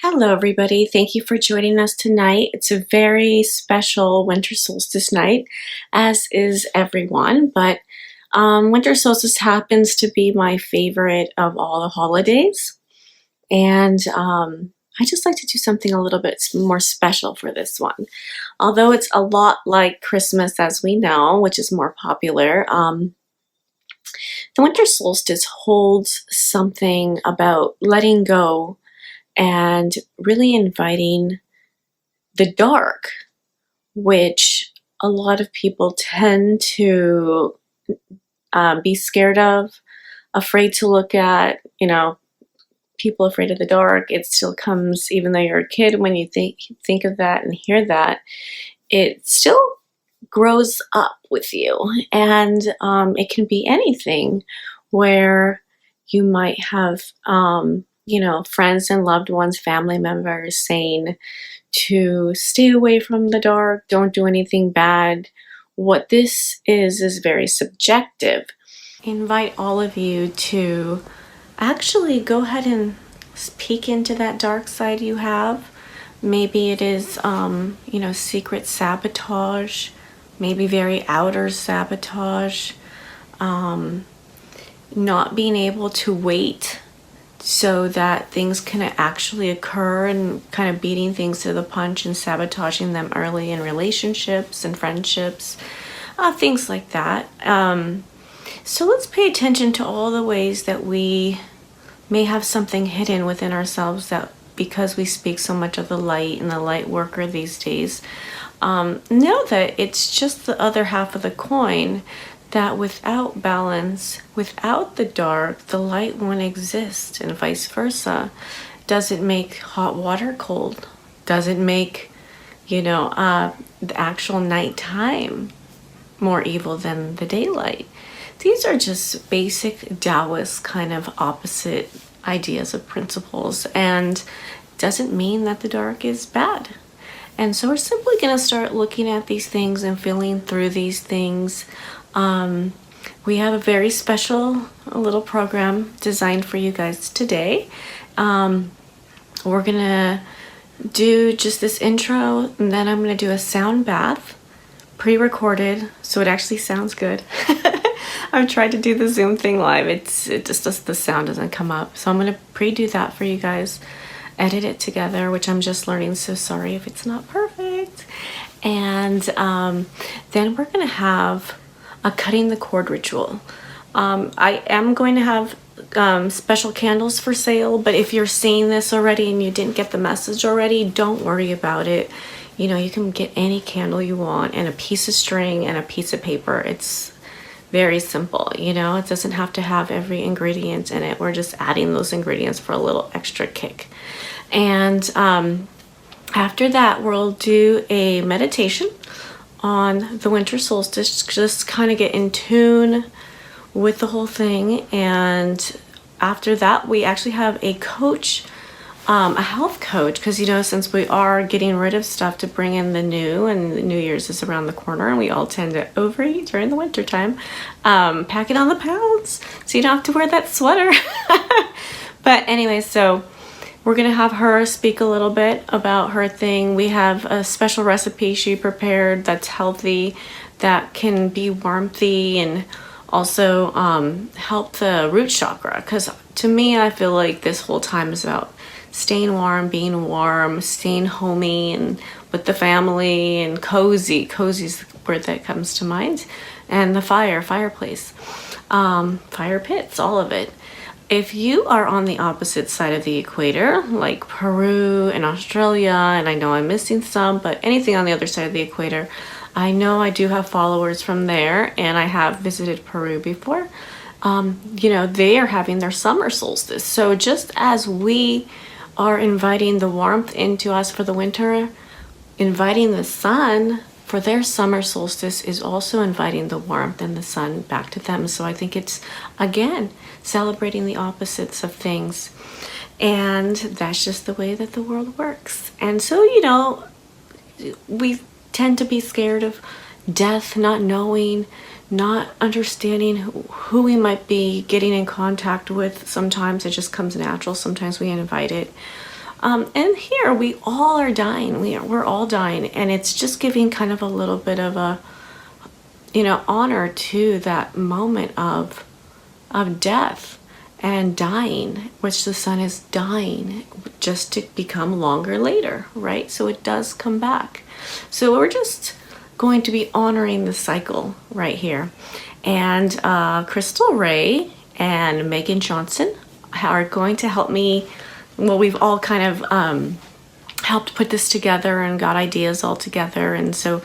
Hello, everybody. Thank you for joining us tonight. It's a very special winter solstice night, as is everyone, but winter solstice happens to be my favorite of all the holidays, and I just like to do something a little bit more special for this one. Although it's a lot like Christmas, as we know, which is more popular, the winter solstice holds something about letting go and really inviting the dark, which a lot of people tend to be scared of, afraid to look at, people afraid of the dark. It still comes, even though you're a kid, when you think of that and hear that, it still grows up with you. And it can be anything where you might have friends and loved ones, family members saying to stay away from the dark, don't do anything bad. What this is very subjective. I invite all of you to actually go ahead and peek into that dark side you have. Maybe it is, secret sabotage, maybe very outer sabotage, not being able to wait so that things can actually occur, and kind of beating things to the punch and sabotaging them early in relationships and friendships, things like that. So let's pay attention to all the ways that we may have something hidden within ourselves, that because we speak so much of the light and the light worker these days, know that it's just the other half of the coin, that without balance, without the dark, the light won't exist, and vice versa. Does it make hot water cold? Does it make, the actual nighttime more evil than the daylight? These are just basic Taoist kind of opposite ideas of principles, and doesn't mean that the dark is bad. And so we're simply going to start looking at these things and feeling through these things. We have a very special little program designed for you guys today. We're gonna do just this intro, and then I'm gonna do a sound bath, pre-recorded, so it actually sounds good. I've tried to do the Zoom thing live. It just the sound doesn't come up, so I'm gonna pre-do that for you guys, edit it together, which I'm just learning, so sorry if it's not perfect. And then we're gonna have a cutting the cord ritual. I am going to have special candles for sale, but if you're seeing this already and you didn't get the message already, don't worry about it. You can get any candle you want, and a piece of string and a piece of paper. It's very simple, it doesn't have to have every ingredient in it. We're just adding those ingredients for a little extra kick. And after that, we'll do a meditation on the winter solstice, just kind of get in tune with the whole thing. And after that, we actually have a coach, a health coach, because since we are getting rid of stuff to bring in the new, and the New Year's is around the corner, and we all tend to overeat during the winter time, packing on the pounds so you don't have to wear that sweater. But anyway, so we're going to have her speak a little bit about her thing. We have a special recipe she prepared that's healthy, that can be warmthy, and also help the root chakra. Because to me, I feel like this whole time is about staying warm, being warm, staying homey and with the family, and cozy. Cozy is the word that comes to mind. And the fireplace, fire pits, all of it. If you are on the opposite side of the equator, like Peru and Australia, and I know I'm missing some, but anything on the other side of the equator, I know I do have followers from there, and I have visited Peru before. They are having their summer solstice. So just as we are inviting the warmth into us for the winter, inviting the sun for their summer solstice is also inviting the warmth and the sun back to them. So I think it's, again, celebrating the opposites of things. And that's just the way that the world works. And so, we tend to be scared of death, not knowing, not understanding who we might be getting in contact with. Sometimes it just comes natural. Sometimes we invite it. And here we all are dying. We're all dying, and it's just giving kind of a little bit of a, you know, honor to that moment of death and dying, which the sun is dying just to become longer later, right? So it does come back. So we're just going to be honoring the cycle right here. And Crystal Ray and Meagen Johnson are going to help me. Well, we've all kind of helped put this together and got ideas all together, and so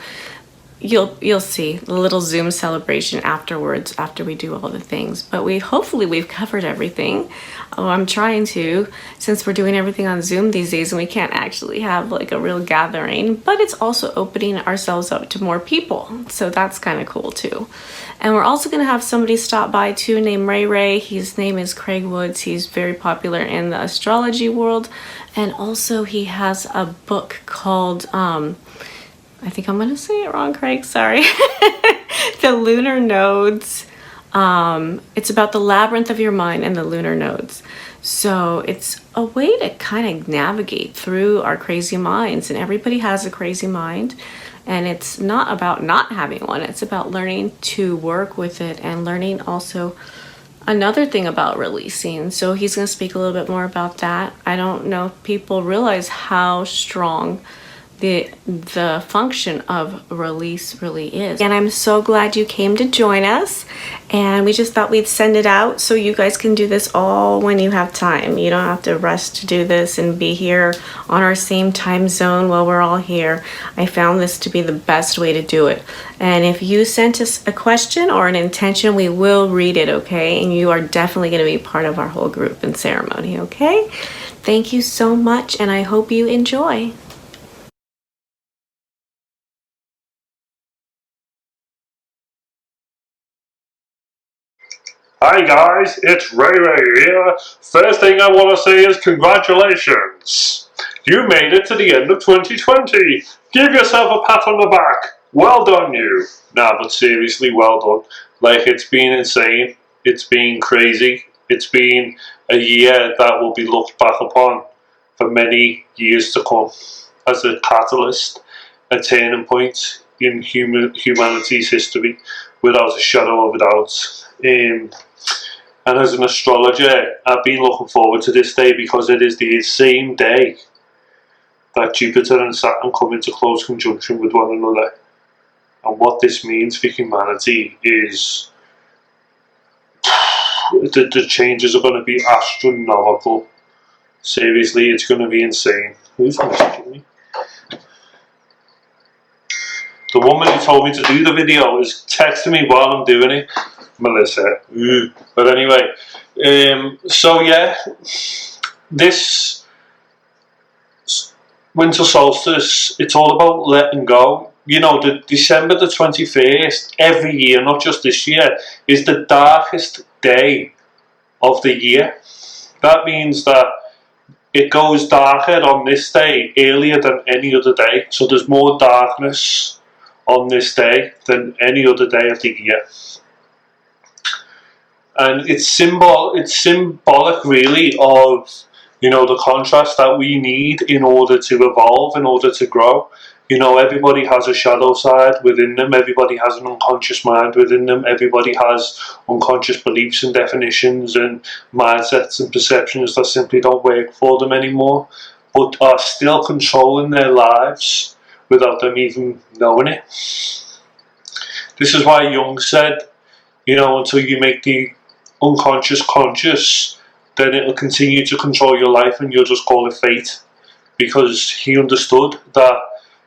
you'll see a little Zoom celebration afterwards after we do all the things. But hopefully we've covered everything. Oh, I'm trying to, since we're doing everything on Zoom these days and we can't actually have like a real gathering, but it's also opening ourselves up to more people. So that's kind of cool too. And we're also going to have somebody stop by too named Ray Ray. His name is Craig Woods. He's very popular in the astrology world. And also he has a book called, I think I'm going to say it wrong, Craig, sorry. The Lunar Nodes. It's about the labyrinth of your mind and the lunar nodes. So it's a way to kind of navigate through our crazy minds. And everybody has a crazy mind. And it's not about not having one. It's about learning to work with it and learning also another thing about releasing. So he's going to speak a little bit more about that. I don't know if people realize how strong the function of release really is. And I'm so glad you came to join us, and we just thought we'd send it out so you guys can do this all when you have time. You don't have to rush to do this and be here on our same time zone while we're all here. I found this to be the best way to do it. And if you sent us a question or an intention, we will read it, okay? And you are definitely going to be part of our whole group and ceremony, okay? Thank you so much, and I hope you enjoy. Hi guys, it's Ray Ray here. First thing I want to say is congratulations. You made it to the end of 2020. Give yourself a pat on the back. Well done you. Nah, but seriously, well done. Like, it's been insane. It's been crazy. It's been a year that will be looked back upon for many years to come as a catalyst, a turning point in humanity's history, without a shadow of a doubt. And as an astrologer, I've been looking forward to this day because it is the same day that Jupiter and Saturn come into close conjunction with one another. And what this means for humanity is the changes are going to be astronomical. Seriously, it's going to be insane. Who's messaging me? The woman who told me to do the video is texting me while I'm doing it. Melissa. But anyway, so yeah, this winter solstice, it's all about letting go. You know, the December the 21st, every year, not just this year, is the darkest day of the year. That means that it goes darker on this day earlier than any other day. So there's more darkness on this day than any other day of the year. And it's symbolic really of, you know, the contrast that we need in order to evolve, in order to grow. You know, everybody has a shadow side within them, everybody has an unconscious mind within them, everybody has unconscious beliefs and definitions and mindsets and perceptions that simply don't work for them anymore, but are still controlling their lives without them even knowing it. This is why Jung said, you know, until you make the unconscious conscious, then it'll continue to control your life and you'll just call it fate. Because he understood that,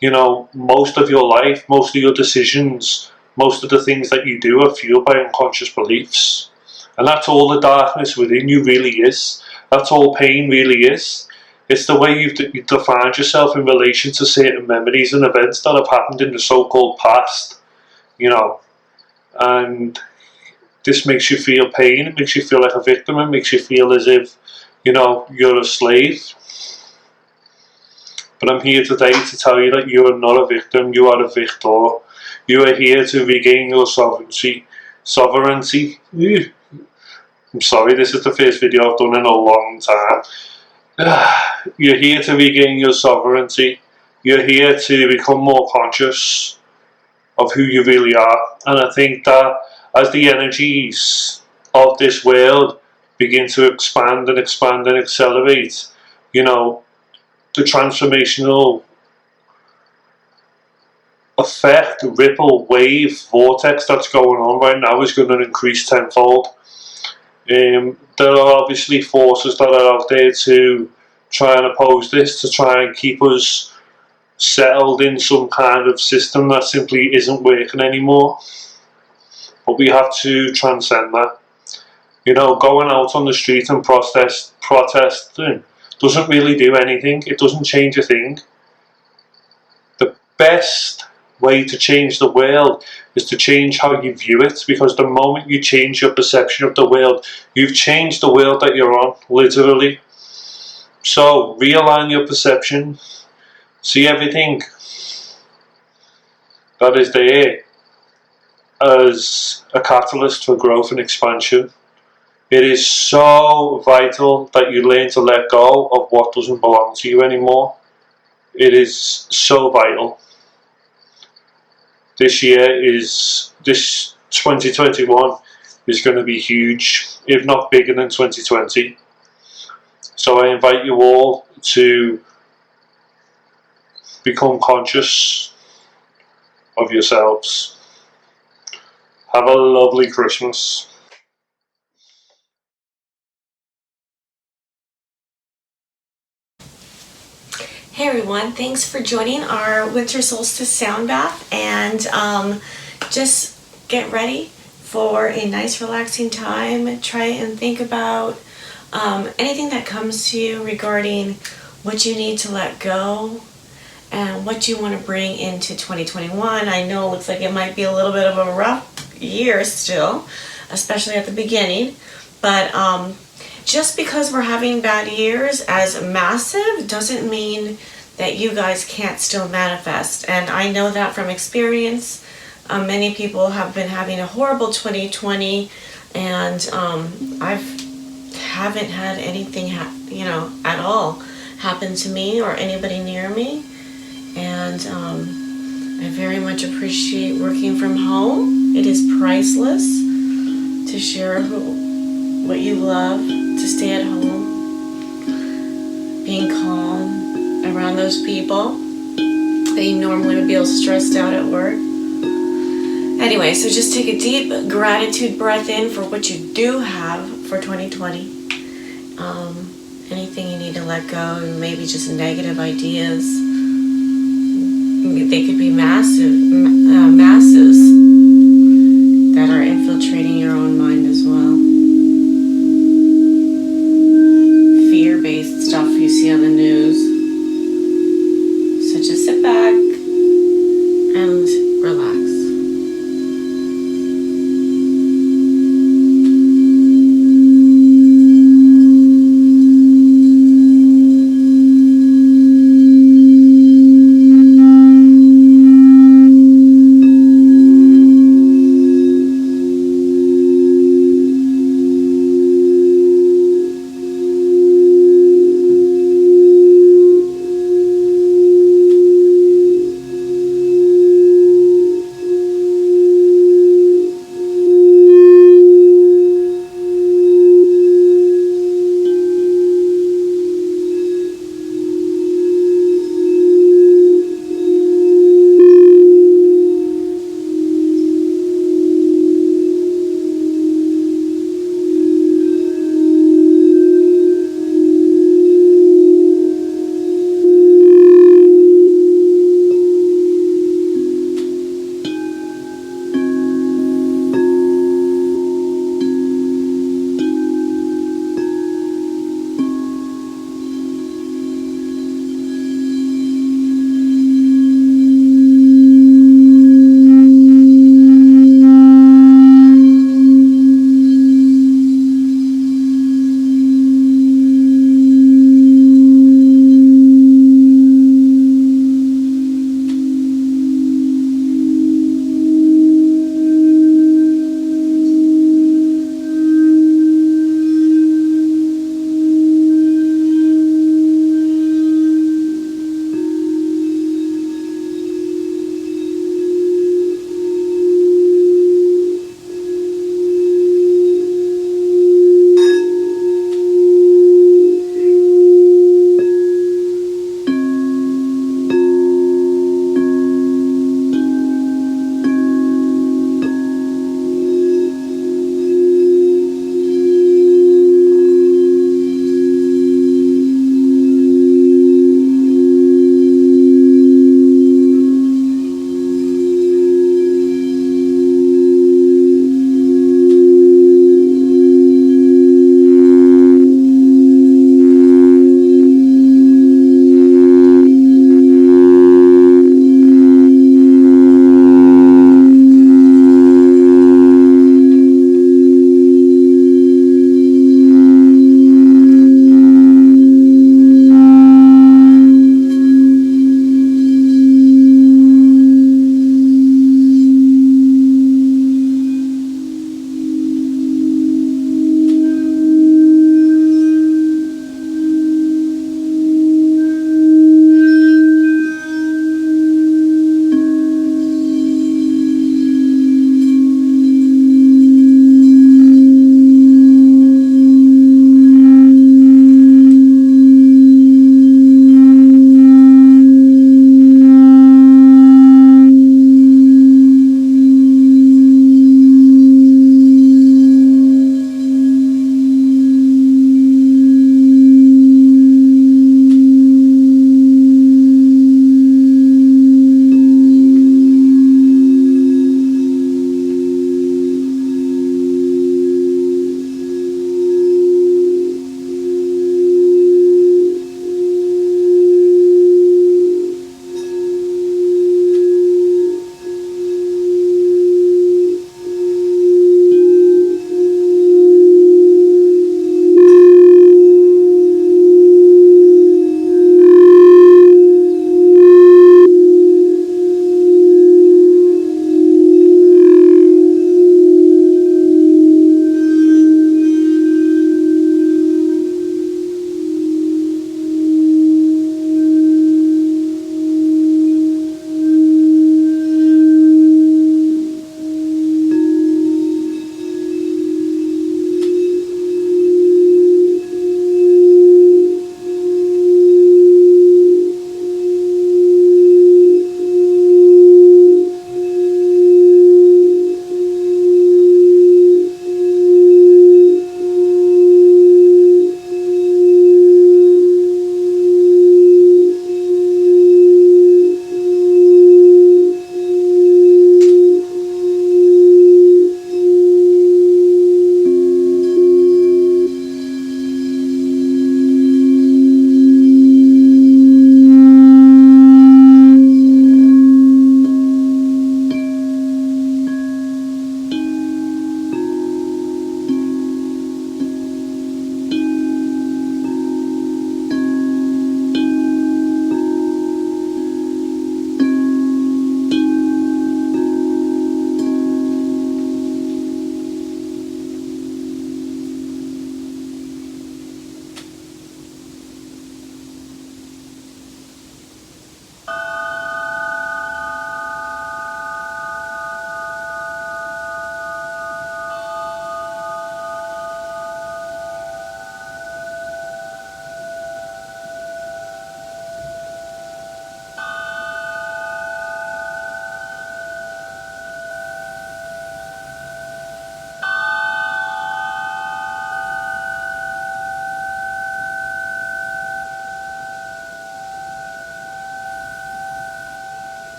you know, most of your life, most of your decisions, most of the things that you do are fueled by unconscious beliefs. And that's all the darkness within you really is. That's all pain really is. It's the way you've defined yourself in relation to certain memories and events that have happened in the so-called past, you know. And this makes you feel pain, it makes you feel like a victim, it makes you feel as if, you know, you're a slave. But I'm here today to tell you that you are not a victim, you are a victor. You are here to regain your sovereignty. I'm sorry, this is the first video I've done in a long time. You're here to regain your sovereignty. You're here to become more conscious of who you really are. And I think that as the energies of this world begin to expand and expand and accelerate, you know, the transformational effect, ripple, wave, vortex that's going on right now is going to increase tenfold. There are obviously forces that are out there to try and oppose this, to try and keep us settled in some kind of system that simply isn't working anymore. But we have to transcend that. You know, going out on the street and protesting doesn't really do anything. It doesn't change a thing. The best way to change the world is to change how you view it, because the moment you change your perception of the world, you've changed the world that you're on, literally. So realign your perception, see everything that is there as a catalyst for growth and expansion. It is so vital that you learn to let go of what doesn't belong to you anymore. It is so vital. This 2021 is going to be huge, if not bigger than 2020. So I invite you all to become conscious of yourselves. Have a lovely Christmas. Hey everyone, thanks for joining our winter solstice sound bath, and just get ready for a nice relaxing time. Try and think about anything that comes to you regarding what you need to let go and what you want to bring into 2021. I know it looks like it might be a little bit of a rough year still, especially at the beginning, but just because we're having bad years as massive doesn't mean that you guys can't still manifest. And I know that from experience. Many people have been having a horrible 2020, and I haven't had anything at all happen to me or anybody near me. And I very much appreciate working from home. It is priceless to share what you love, to stay at home, being calm around those people that you normally would be stressed out at work. Anyway, so just take a deep gratitude breath in for what you do have for 2020. Anything you need to let go, and maybe just negative ideas. They could be masses that are infiltrating your own mind as well. Fear-based stuff you see on the news. So just sit back and relax.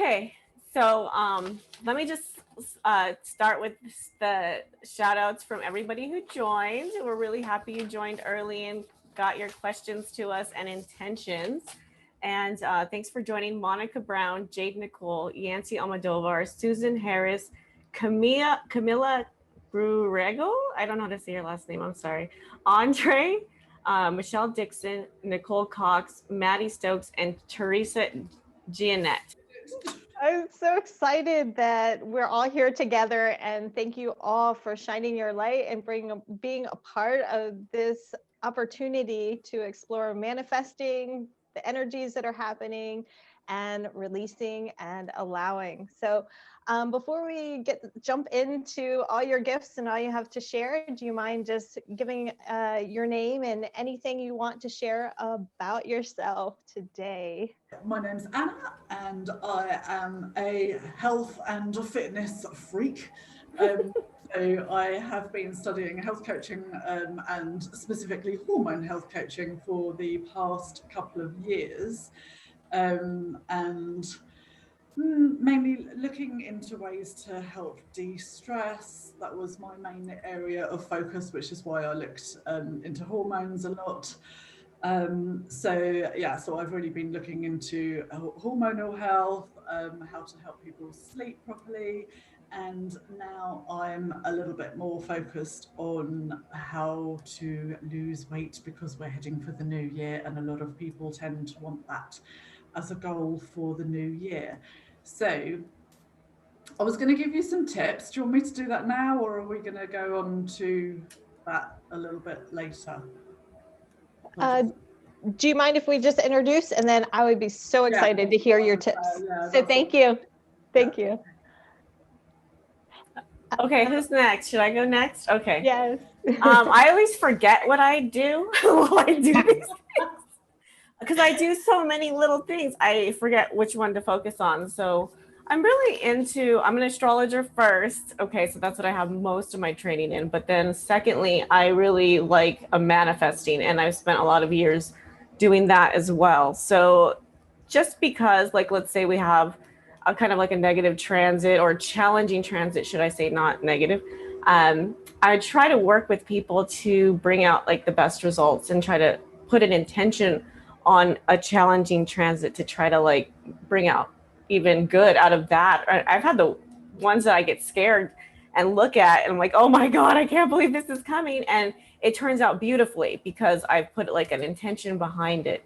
Okay, so let me just start with the shout outs from everybody who joined. We're really happy you joined early and got your questions to us and intentions. And thanks for joining Monica Brown, Jade Nicole, Yancy Almodovar, Susan Harris, Camilla Brurego. I don't know how to say your last name. I'm sorry. Andre, Michelle Dixon, Nicole Cox, Maddie Stokes, and Teresa Giannette. I'm so excited that we're all here together, and thank you all for shining your light and being a part of this opportunity to explore manifesting the energies that are happening and releasing and allowing. So before we jump into all your gifts and all you have to share, do you mind just giving your name and anything you want to share about yourself today? My name's Anna, and I am a health and fitness freak. So I have been studying health coaching and specifically hormone health coaching for the past couple of years, and mainly looking into ways to help de-stress. That was my main area of focus, which is why I looked into hormones a lot. So I've really been looking into hormonal health, how to help people sleep properly, and now I'm a little bit more focused on how to lose weight, because we're heading for the new year and a lot of people tend to want that as a goal for the new year. So I was going to give you some tips. Do you want me to do that now, or are we going to go on to that a little bit later? Do you mind if we just introduce, and then I would be so excited to hear your tips. So thank you. Thank you. Okay, who's next? Should I go next? Okay. Yes. I always forget what I do while I do these things. Because I do so many little things, I forget which one to focus on. So I'm an astrologer first. Okay, so that's what I have most of my training in. But then secondly, I really like manifesting, and I've spent a lot of years doing that as well. So just because, like, let's say we have a kind of like a negative transit or challenging transit, should I say, not negative. I try to work with people to bring out like the best results and try to put an intention on a challenging transit to try to like bring out even good out of that. I've had the ones that I get scared and look at and I'm like, oh my God, I can't believe this is coming. And it turns out beautifully because I've put like an intention behind it.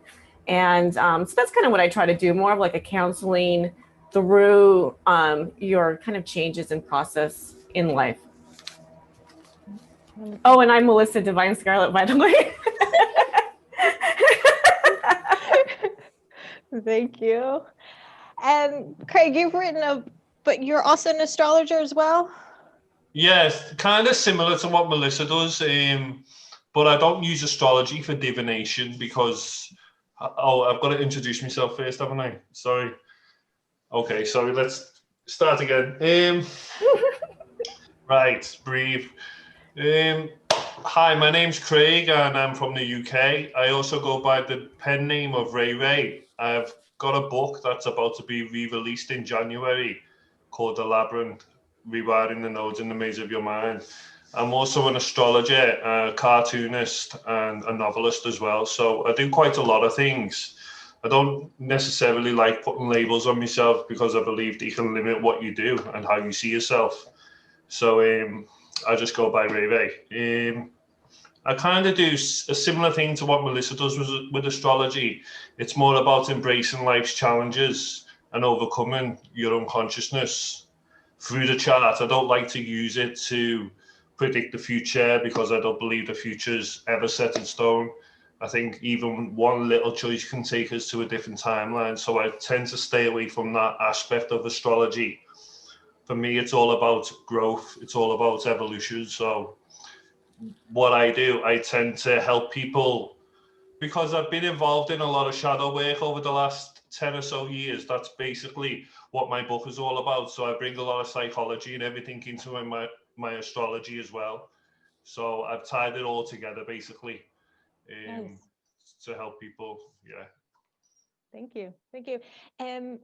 And so that's kind of what I try to do, more of like a counseling through your kind of changes and process in life. Oh, and I'm Melissa Divine Scarlet, by the way. Thank you. And Craig, you've written but you're also an astrologer as well? Yes, kind of similar to what Melissa does, but I don't use astrology for divination because, I've got to introduce myself first, haven't I? Sorry. Okay, sorry, let's start again. Right, breathe. Hi, my name's Craig and I'm from the UK. I also go by the pen name of Ray Ray. I've got a book that's about to be re-released in January called The Labyrinth, Rewiring the Nodes in the Maze of Your Mind. I'm also an astrologer, a cartoonist and a novelist as well. So I do quite a lot of things. I don't necessarily like putting labels on myself because I believe they can limit what you do and how you see yourself. So I just go by Ray Ray. I kind of do a similar thing to what Melissa does with astrology. It's more about embracing life's challenges and overcoming your unconsciousness through the chart. I don't like to use it to predict the future because I don't believe the future's ever set in stone. I think even one little choice can take us to a different timeline. So I tend to stay away from that aspect of astrology. For me, it's all about growth. It's all about evolution. So what I do, I tend to help people because I've been involved in a lot of shadow work over the last 10 or so years. That's basically what my book is all about. So I bring a lot of psychology and everything into my astrology as well. So I've tied it all together basically to help people. Yeah. Thank you. Thank you. And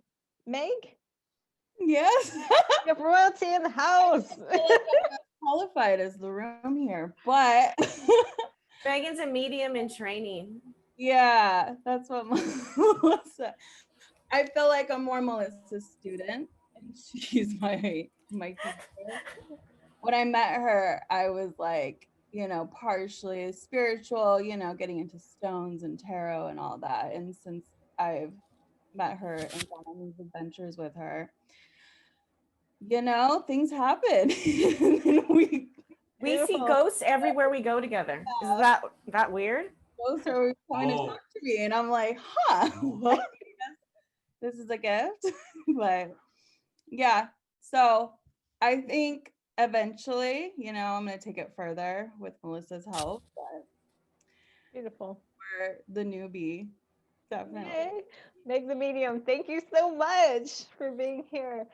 Meg? Yes. We have royalty in the house. I feel like I'm not qualified as the room here, but Megan's a medium in training. yeah, that's what Melissa. I feel like I'm more Melissa's student, and she's my teacher. When I met her, I was like, you know, partially spiritual, you know, getting into stones and tarot and all that. And since I've met her and gone on these adventures with her, you know, things happen. And we We see Beautiful. ghosts everywhere we go together. Is that weird? both are trying to Oh. talk to me, and I'm like, huh, well, I guess this is a gift. But yeah, so I think eventually, you know, I'm going to take it further with Melissa's help, but Beautiful. for the newbie, definitely. Yay. Meg the medium, thank you so much for being here.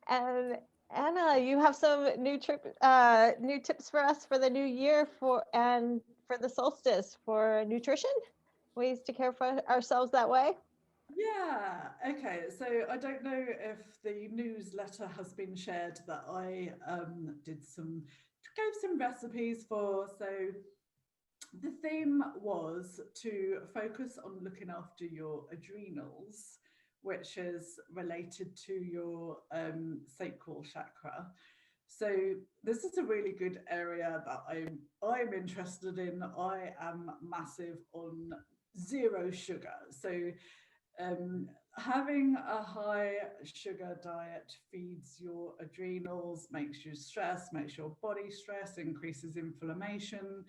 And Anna, you have some new tips for us for the new year and for the solstice for nutrition, ways to care for ourselves that way. Yeah, okay. So I don't know if the newsletter has been shared that I gave some recipes for. So the theme was to focus on looking after your adrenals, which is related to your sacral chakra. So this is a really good area that I'm interested in. I am massive on zero sugar. So having a high sugar diet feeds your adrenals, makes you stress, makes your body stress, increases inflammation,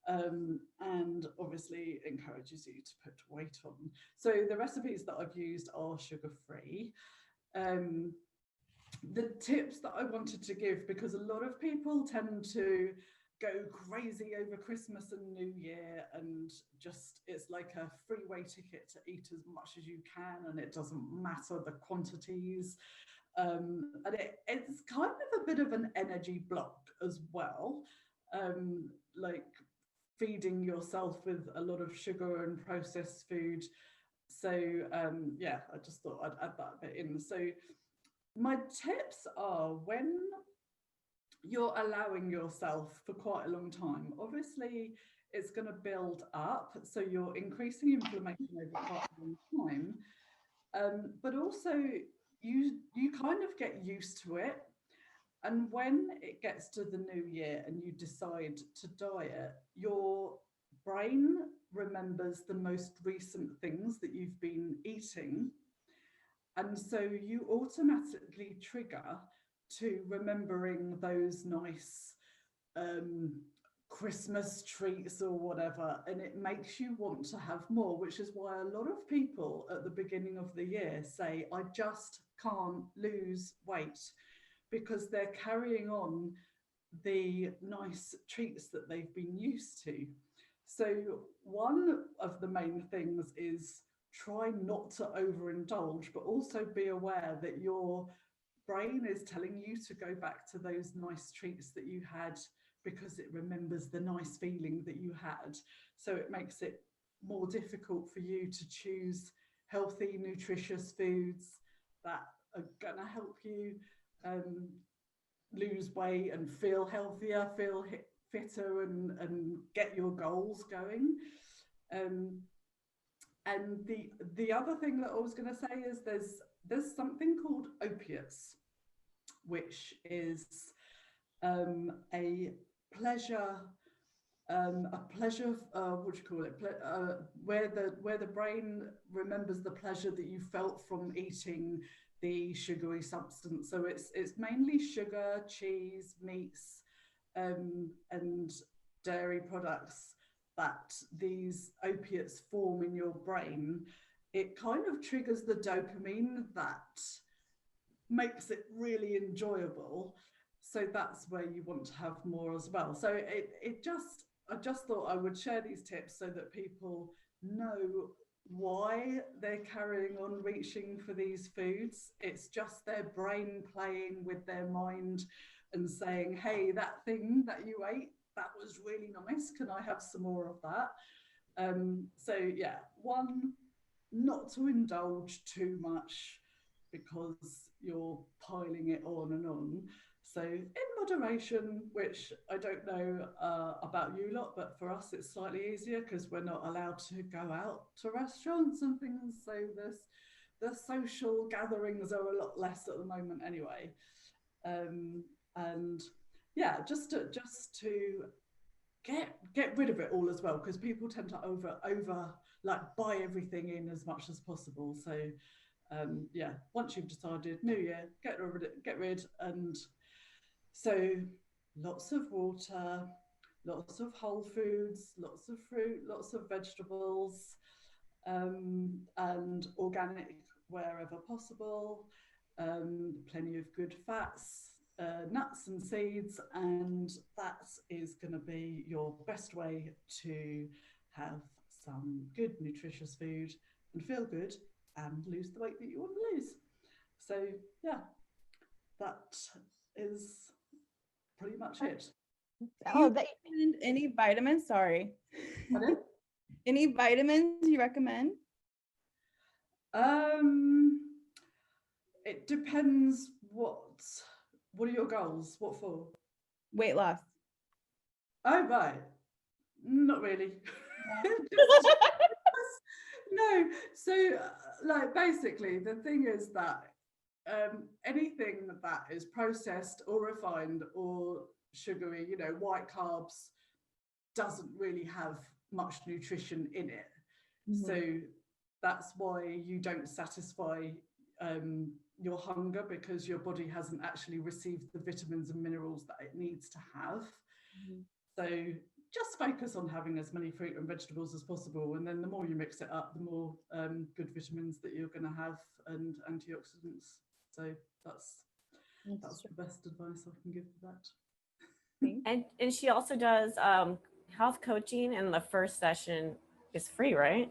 and obviously encourages you to put weight on. So the recipes that I've used are sugar-free. The tips that I wanted to give, because a lot of people tend to go crazy over Christmas and New Year, and just it's like a freeway ticket to eat as much as you can, and it doesn't matter the quantities. And it's kind of a bit of an energy block as well, like feeding yourself with a lot of sugar and processed food. So yeah, I just thought I'd add that bit in. So my tips are, when you're allowing yourself for quite a long time, obviously it's going to build up, so you're increasing inflammation over quite a long time, but also you kind of get used to it, and when it gets to the new year and you decide to diet, your brain remembers the most recent things that you've been eating, and so you automatically trigger to remembering those nice Christmas treats or whatever, and it makes you want to have more, which is why a lot of people at the beginning of the year say, I just can't lose weight, because they're carrying on the nice treats that they've been used to. So one of the main things is try not to overindulge, but also be aware that your brain is telling you to go back to those nice treats that you had, because it remembers the nice feeling that you had. So it makes it more difficult for you to choose healthy, nutritious foods that are going to help you lose weight and feel healthier, feel fitter, and get your goals going. And the other thing that I was going to say is there's something called opiates, which is a pleasure, what do you call it? Where the brain remembers the pleasure that you felt from eating the sugary substance. So it's mainly sugar, cheese, meats, and dairy products that these opiates form in your brain. It kind of triggers the dopamine that makes it really enjoyable. So that's where you want to have more as well. So I just thought I would share these tips so that people know why they're carrying on reaching for these foods. It's just their brain playing with their mind and saying, hey, that thing that you ate, that was really nice. Can I have some more of that? So yeah, one, not to indulge too much. because you're piling it on and on. So in moderation, which I don't know about you lot, but for us it's slightly easier because we're not allowed to go out to restaurants and things. So the social gatherings are a lot less at the moment anyway. And yeah, just to get rid of it all as well, because people tend to over like buy everything in as much as possible. So yeah, once you've decided new year, get rid. And so lots of water, lots of whole foods, lots of fruit, lots of vegetables, and organic wherever possible, plenty of good fats, nuts and seeds, and that is going to be your best way to have some good nutritious food and feel good and lose the weight that you want to lose. So yeah, that is pretty much it. Do you recommend any vitamins? Sorry. Pardon? Any vitamins you recommend? It depends what are your goals? What for? Weight loss. Oh, right. Not really. No. So like basically the thing is that anything that is processed or refined or sugary, you know, white carbs, doesn't really have much nutrition in it. So that's why you don't satisfy your hunger, because your body hasn't actually received the vitamins and minerals that it needs to have. So just focus on having as many fruit and vegetables as possible, and then the more you mix it up, the more good vitamins that you're going to have and antioxidants. So that's the best advice I can give for that. And she also does health coaching, and the first session is free, right?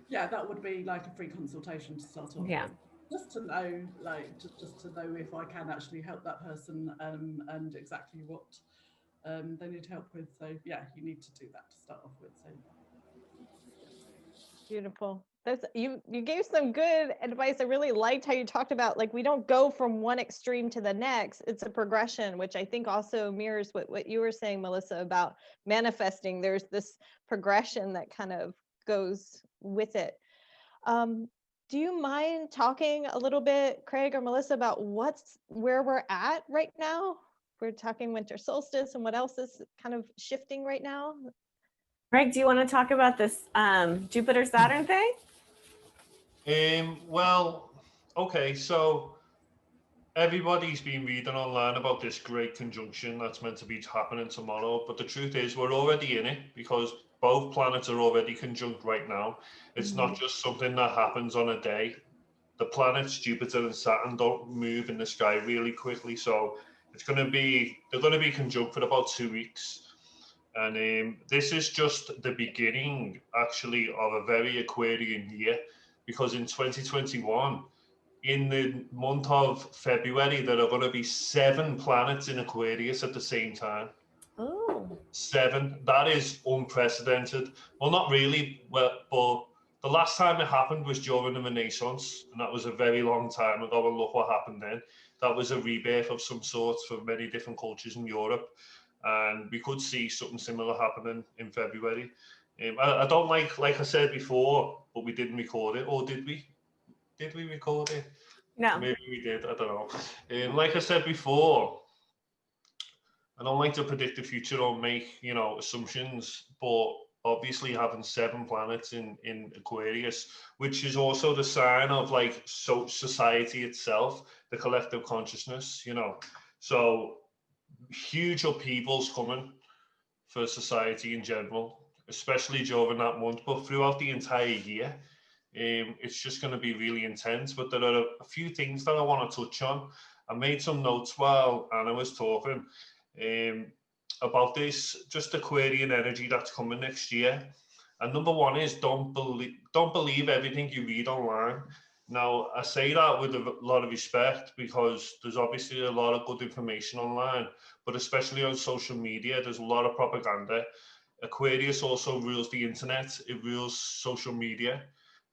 Yeah, that would be like a free consultation to start off Yeah. with. Just to know, like, just to know if I can actually help that person and exactly what they need help with. So yeah, you need to do that to start off with. So Beautiful. That's you gave some good advice. I really liked how you talked about, like, we don't go from one extreme to the next. It's a progression, which I think also mirrors what you were saying, Melissa, about manifesting. There's this progression that kind of goes with it. Do you mind talking a little bit, Craig or Melissa, about where we're at right now? We're talking winter solstice, and what else is kind of shifting right now? Craig, do you want to talk about this Jupiter Saturn thing? Well, okay, so everybody's been reading online about this great conjunction that's meant to be happening tomorrow, but the truth is we're already in it, because both planets are already conjunct right now. It's not just something that happens on a day. The planets Jupiter and Saturn don't move in the sky really quickly, so they're going to be conjunct for about 2 weeks. And this is just the beginning, actually, of a very Aquarian year, because in 2021, in the month of February, there are going to be 7 planets in Aquarius at the same time. Oh. 7. That is unprecedented. Well, not really, but the last time it happened was during the Renaissance, and that was a very long time ago, and look what happened then. That was a rebirth of some sort for many different cultures in Europe, and we could see something similar happening in February. I don't like I said before, but we didn't record it, or did we? Did we record it? No. Maybe we did, I don't know. Like I said before, I don't like to predict the future or make, assumptions, but obviously having 7 planets in Aquarius, which is also the sign of society itself, the collective consciousness, So huge upheavals coming for society in general, especially during that month, but throughout the entire year. It's just going to be really intense, but there are a few things that I want to touch on. I made some notes while Anna was talking about this, just Aquarian energy that's coming next year. And number one is don't believe everything you read online. Now, I say that with a lot of respect, because there's obviously a lot of good information online, but especially on social media, there's a lot of propaganda. Aquarius also rules the internet, it rules social media.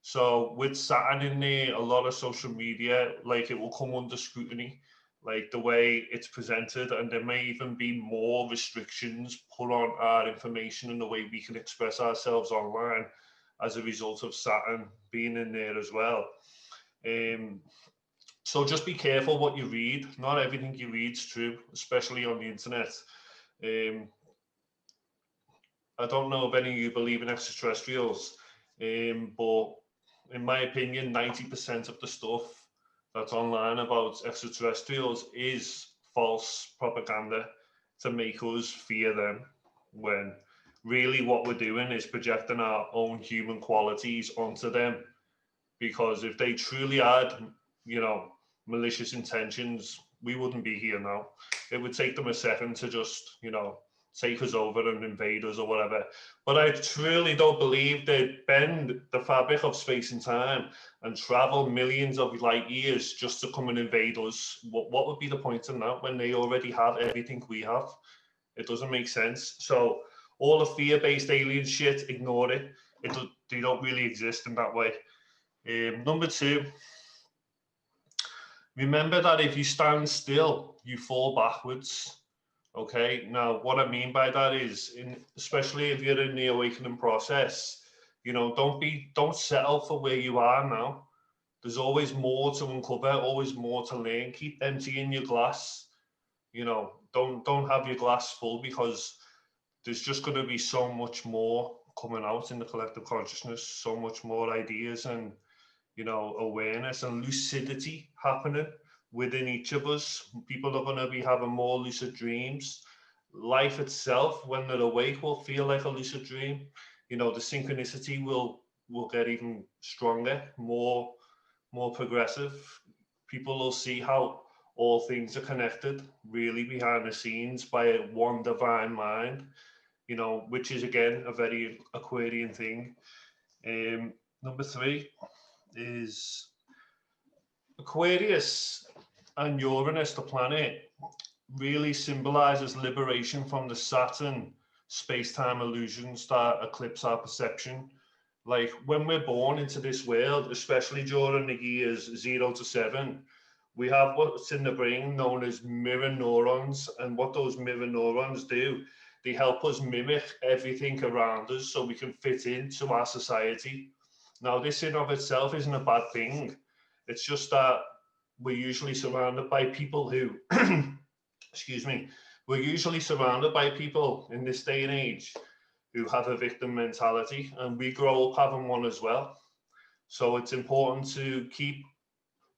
So with Saturn in there, a lot of social media, like it will come under scrutiny, like the way it's presented, and there may even be more restrictions put on our information and the way we can express ourselves online as a result of Saturn being in there as well. So just be careful what you read. Not everything you read is true, especially on the internet. I don't know if any of you believe in extraterrestrials, but in my opinion, 90% of the stuff that's online about extraterrestrials is false propaganda to make us fear them, when really what we're doing is projecting our own human qualities onto them. Because if they truly had, malicious intentions, we wouldn't be here now. It would take them a second to just, take us over and invade us or whatever. But I truly don't believe they'd bend the fabric of space and time and travel millions of light years just to come and invade us. What would be the point in that when they already have everything we have? It doesn't make sense. So all the fear-based alien shit, ignore it. They don't really exist in that way. Number 2, remember that if you stand still, you fall backwards. Okay, now what I mean by that is, especially if you're in the awakening process, don't settle for where you are now. There's always more to uncover, always more to learn. Keep emptying your glass. Don't have your glass full, because there's just going to be so much more coming out in the collective consciousness, so much more ideas and awareness and lucidity happening within each of us. People are going to be having more lucid dreams. Life itself, when they're awake, will feel like a lucid dream. The synchronicity will get even stronger, more progressive. People will see how all things are connected, really behind the scenes, by one divine mind, which is again a very Aquarian thing. Number 3 is Aquarius and Uranus, the planet, really symbolizes liberation from the Saturn space-time illusions that eclipse our perception. Like when we're born into this world, especially during the years 0 to 7, we have what's in the brain known as mirror neurons. And what those mirror neurons do, they help us mimic everything around us so we can fit into our society. Now, this in of itself isn't a bad thing. It's just that we're usually surrounded by people who, excuse me, we're usually surrounded by people in this day and age who have a victim mentality, and we grow up having one as well. So it's important to keep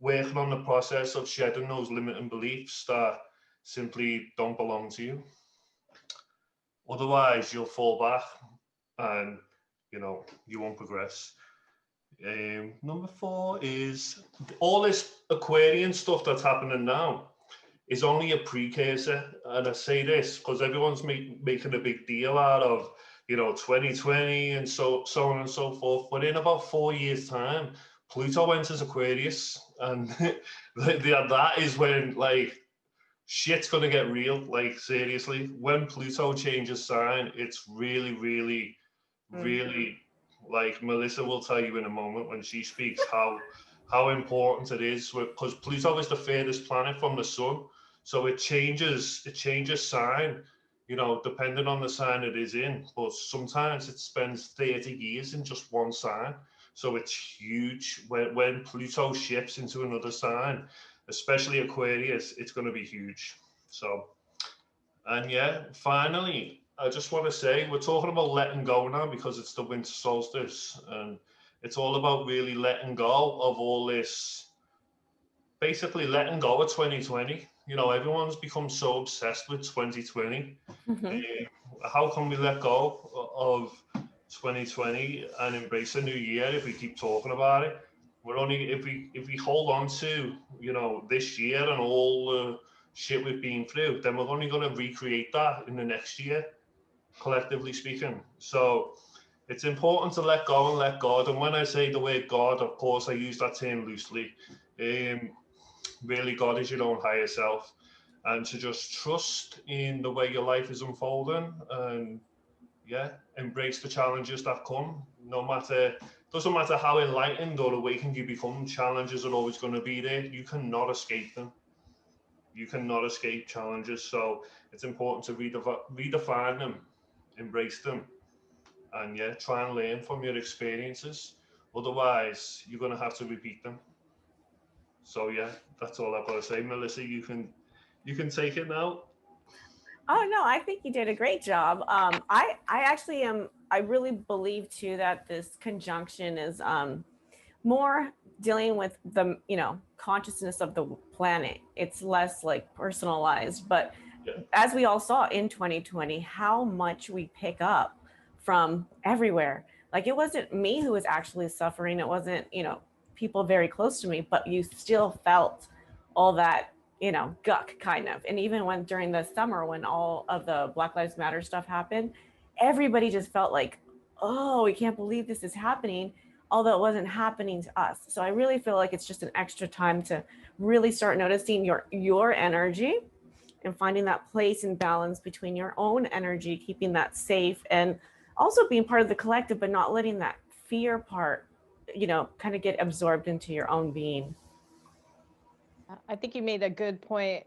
working on the process of shedding those limiting beliefs that simply don't belong to you. Otherwise, you'll fall back and, you won't progress. Number 4 is all this Aquarian stuff that's happening now is only a precursor. And I say this because everyone's making a big deal out of, 2020 and so on and so forth. But in about 4 years' time, Pluto enters Aquarius, and that is when shit's gonna get real. Like seriously, when Pluto changes sign, it's really, really, really. Like Melissa will tell you in a moment when she speaks how important it is, because Pluto is the furthest planet from the sun, so it changes sign, depending on the sign it is in. But sometimes it spends 30 years in just one sign, so it's huge. When Pluto shifts into another sign, especially Aquarius, it's going to be huge. So, and yeah, finally, I just want to say, we're talking about letting go now because it's the winter solstice, and it's all about really letting go of all this, basically letting go of 2020. Everyone's become so obsessed with 2020. How can we let go of 2020 and embrace a new year if we keep talking about it? We're only, if we hold on to, this year and all the shit we've been through, then we're only going to recreate that in the next year, collectively speaking. So it's important to let go and let God. And when I say the word God, of course, I use that term loosely. Really, God is your own higher self, and to just trust in the way your life is unfolding, and embrace the challenges that come, no matter doesn't matter how enlightened or awakened you become, challenges are always going to be there. You cannot escape them. You cannot escape challenges. So it's important to redefine them, embrace them, and yeah, try and learn from your experiences. Otherwise, you're going to have to repeat them. So yeah, that's all I've got to say. Melissa, you can take it now. Oh no, I think you did a great job. I actually am. I really believe too that this conjunction is more dealing with the consciousness of the planet. It's less like personalized, but Yeah. as we all saw in 2020, how much we pick up from everywhere. Like it wasn't me who was actually suffering. It wasn't people very close to me, but you still felt all that guck kind of. And even when during the summer when all of the Black Lives Matter stuff happened, everybody just felt like, oh, we can't believe this is happening, although it wasn't happening to us. So I really feel like it's just an extra time to really start noticing your energy and finding that place and balance between your own energy, keeping that safe, and also being part of the collective, but not letting that fear part kind of get absorbed into your own being. I think you made a good point,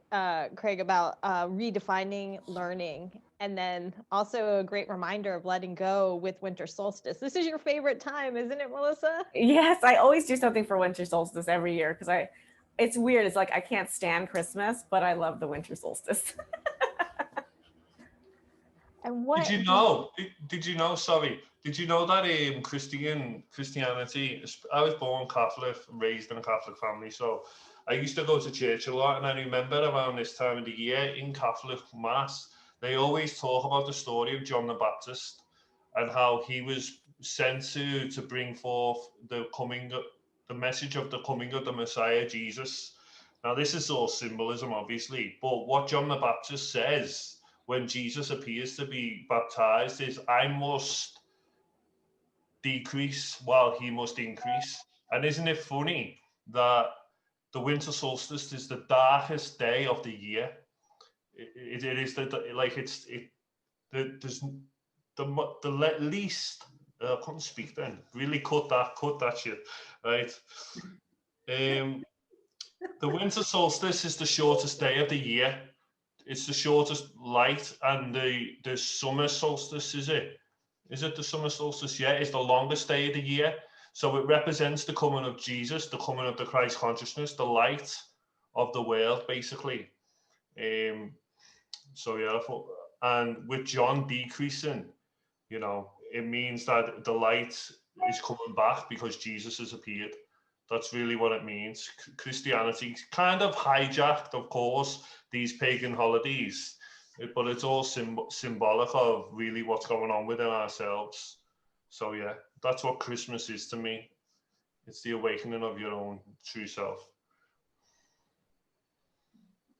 Craig, about redefining learning, and then also a great reminder of letting go with winter solstice. This is your favorite time, isn't it, Melissa? Yes, I always do something for winter solstice every year because it's weird. It's like I can't stand Christmas, but I love the winter solstice. And what Did you know? Did you know? Sorry. Did you know that Christianity? I was born Catholic, raised in a Catholic family, so I used to go to church a lot. And I remember around this time of the year in Catholic mass, they always talk about the story of John the Baptist and how he was sent to bring forth the message of the coming of the Messiah Jesus. Now this is all symbolism, obviously, but what John the Baptist says when Jesus appears to be baptized is, I must decrease while he must increase. And isn't it funny that the winter solstice is the darkest day of the year? It is there's the least. I couldn't speak then. Really cut that shit, right? The winter solstice is the shortest day of the year. It's the shortest light, and the summer solstice, is it? Is it the summer solstice? Yeah, it's the longest day of the year. So it represents the coming of Jesus, the coming of the Christ consciousness, the light of the world, basically. So yeah, and with John decreasing, it means that the light is coming back because Jesus has appeared. That's really what it means. Christianity kind of hijacked, of course, these pagan holidays, but it's all symbolic of really what's going on within ourselves. So yeah, that's what Christmas is to me. It's the awakening of your own true self.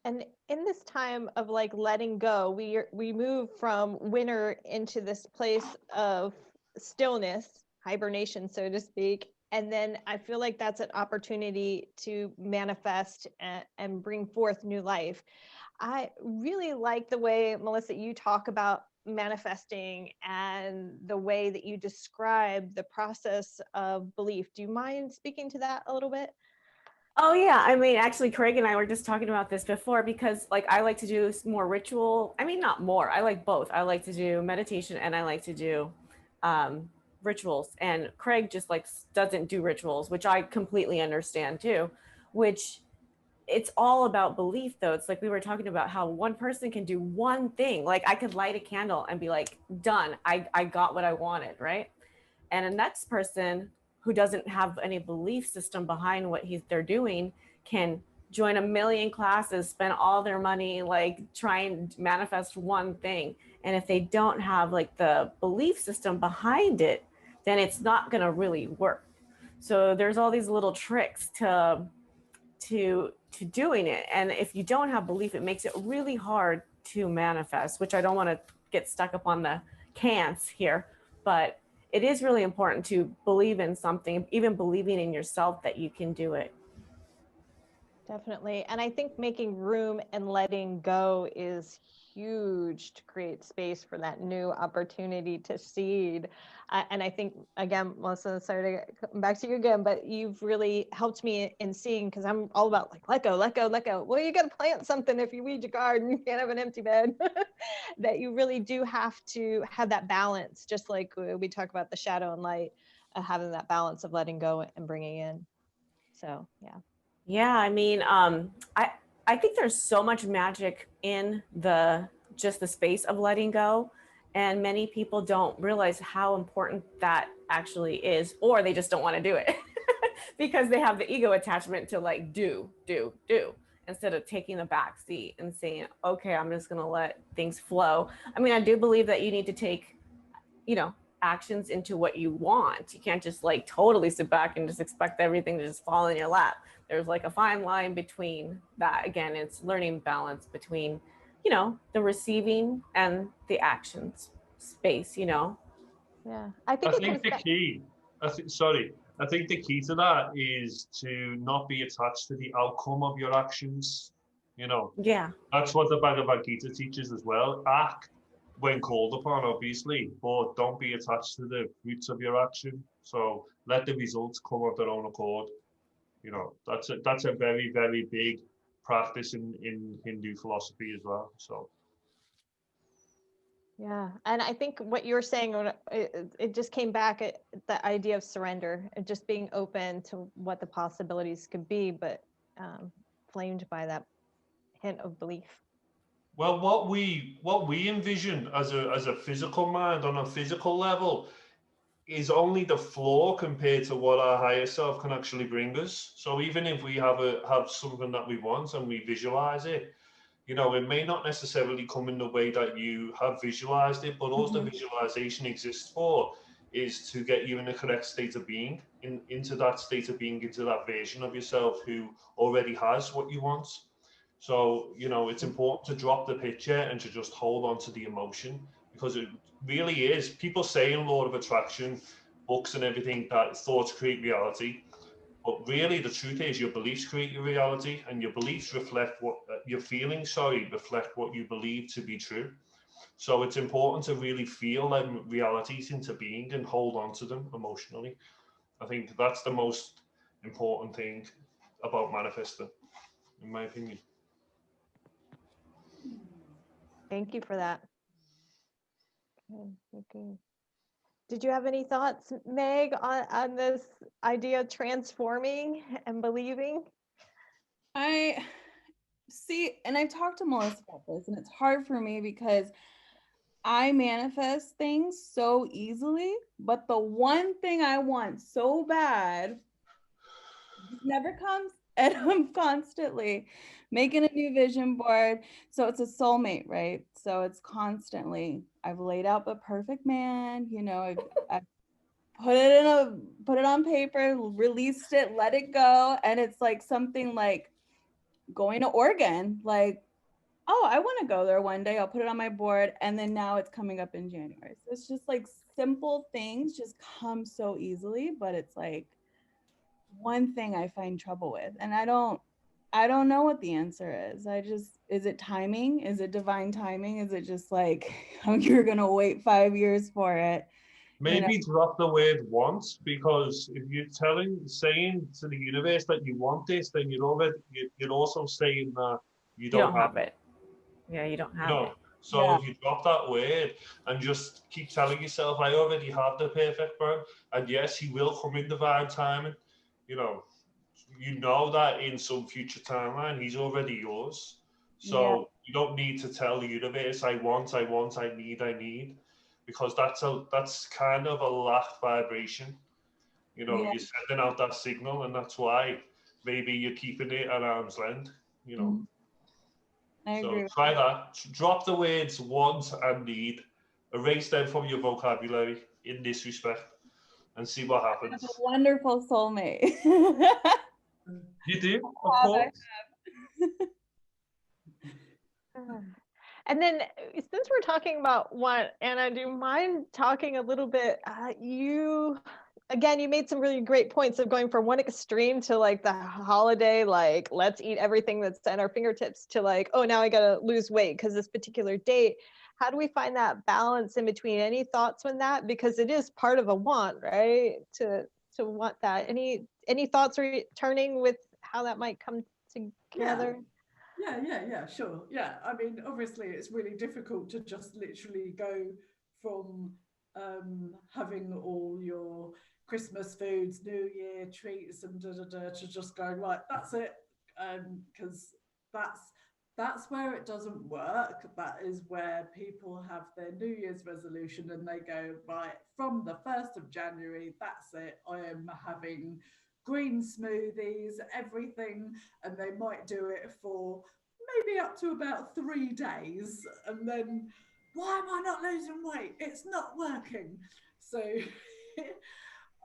And in this time of like letting go, we move from winter into this place of stillness, hibernation, so to speak. And then I feel like that's an opportunity to manifest and bring forth new life. I really like the way, Melissa, you talk about manifesting and the way that you describe the process of belief. Do you mind speaking to that a little bit? Oh yeah, I mean, actually, Craig and I were just talking about this before because, like, I like to do more ritual. I mean, not more. I like both. I like to do meditation and I like to do rituals. And Craig just like doesn't do rituals, which I completely understand too. Which it's all about belief, though. It's like we were talking about how one person can do one thing. Like I could light a candle and be like, done. I got what I wanted, right? And a next person who doesn't have any belief system behind what they're doing can join a million classes, spend all their money, like try and manifest one thing. And if they don't have like the belief system behind it, then it's not going to really work. So there's all these little tricks to doing it. And if you don't have belief, it makes it really hard to manifest, which I don't want to get stuck up on the can'ts here, but it is really important to believe in something, even believing in yourself that you can do it. Definitely. And I think making room and letting go is huge to create space for that new opportunity to seed. And I think, again, Melissa, sorry to come back to you again, but you've really helped me in seeing, because I'm all about like, let go, let go, let go. Well, you got to plant something if you weed your garden. You can't have an empty bed. That you really do have to have that balance, just like we talk about the shadow and light, having that balance of letting go and bringing in. So, yeah. Yeah, I mean, I think there's so much magic in just the space of letting go, and many people don't realize how important that actually is, or they just don't want to do it because they have the ego attachment to like do, instead of taking the back seat and saying, okay, I'm just gonna let things flow. I mean, I do believe that you need to take, you know, actions into what you want. You can't just like totally sit back and just expect everything to just fall in your lap. There's like a fine line between that. Again, it's learning balance between, you know, the receiving and the actions space, you know. Yeah. I I think it think comes the back. key, sorry, I think the key to that is to not be attached to the outcome of your actions. You know, Yeah. that's what the Bhagavad Gita teaches as well. Act when called upon, obviously, but don't be attached to the fruits of your action. So let the results come of their own accord. You know, that's a very, very big practice in Hindu philosophy as well. So Yeah. And I think what you were saying, it just came back at the idea of surrender and just being open to what the possibilities could be, but flamed by that hint of belief. well, what we envision as a physical mind on a physical level is only the floor compared to what our higher self can actually bring us. So even if we have something that we want and we visualize it, you know, it may not necessarily come in the way that you have visualized it, but all the visualization exists for is to get you in the correct state of being, into that state of being, into that version of yourself who already has what you want. So, you know, it's important to drop the picture and to just hold on to the emotion, because it really is. People say in Law of Attraction, books and everything, that thoughts create reality. But really, the truth is, your beliefs create your reality, and your beliefs reflect what your feelings, reflect what you believe to be true. So it's important to really feel them realities into being and hold on to them emotionally. I think that's the most important thing about manifesting, in my opinion. Thank you for that. Okay. Did you have any thoughts, Meg, on this idea of transforming and believing? I see, and I've talked to Melissa about this, and it's hard for me because I manifest things so easily, but the one thing I want so bad just never comes. And I'm constantly making a new vision board. So it's a soulmate, right? So it's constantly, I've laid out the perfect man, you know, I've put it on paper, released it, let it go. And it's like something like going to Oregon, like, oh, I want to go there one day. I'll put it on my board. And then now it's coming up in January. So it's just like simple things just come so easily, but it's like one thing I find trouble with. And I don't know what the answer is. Is it timing? Is it divine timing? Is it just like you're going to wait 5 years for it? Maybe drop the word want, because if you're saying to the universe that you want this, then you're also saying that you You don't don't have have it. Yeah, you don't you have know. it. So Yeah. if you drop that word and just keep telling yourself, I already have the perfect man, and yes, he will come in divine timing, you know that in some future timeline, he's already yours. Yeah. So you don't need to tell the universe, I want, I need, because that's kind of a lack vibration. You know, Yeah. you're sending out that signal, and that's why maybe you're keeping it at arm's length, you know. Mhm. I So agree. try that. Drop the words want and need, erase them from your vocabulary in this respect, and see what That's a happens. wonderful soulmate. You do, of course. And then, since we're talking about what, Anna, do you mind talking a little bit? You again, you made some really great points of going from one extreme to like the holiday, like let's eat everything that's at our fingertips, to like, oh, now I gotta lose weight because this particular date. How do we find that balance in between? Any thoughts on that? Because it is part of a want, right? To want that. Any thoughts returning with how that might come together? Yeah, sure. Yeah, I mean, obviously, it's really difficult to just literally go from having all your Christmas foods, New Year treats, and to just going, right, that's it, because that's that's where it doesn't work. That is where people have their New Year's resolution and they go, right, from the 1st of January, that's it. I am having green smoothies, everything, and they might do it for maybe up to about 3 days, and then, why am I not losing weight? It's not working. So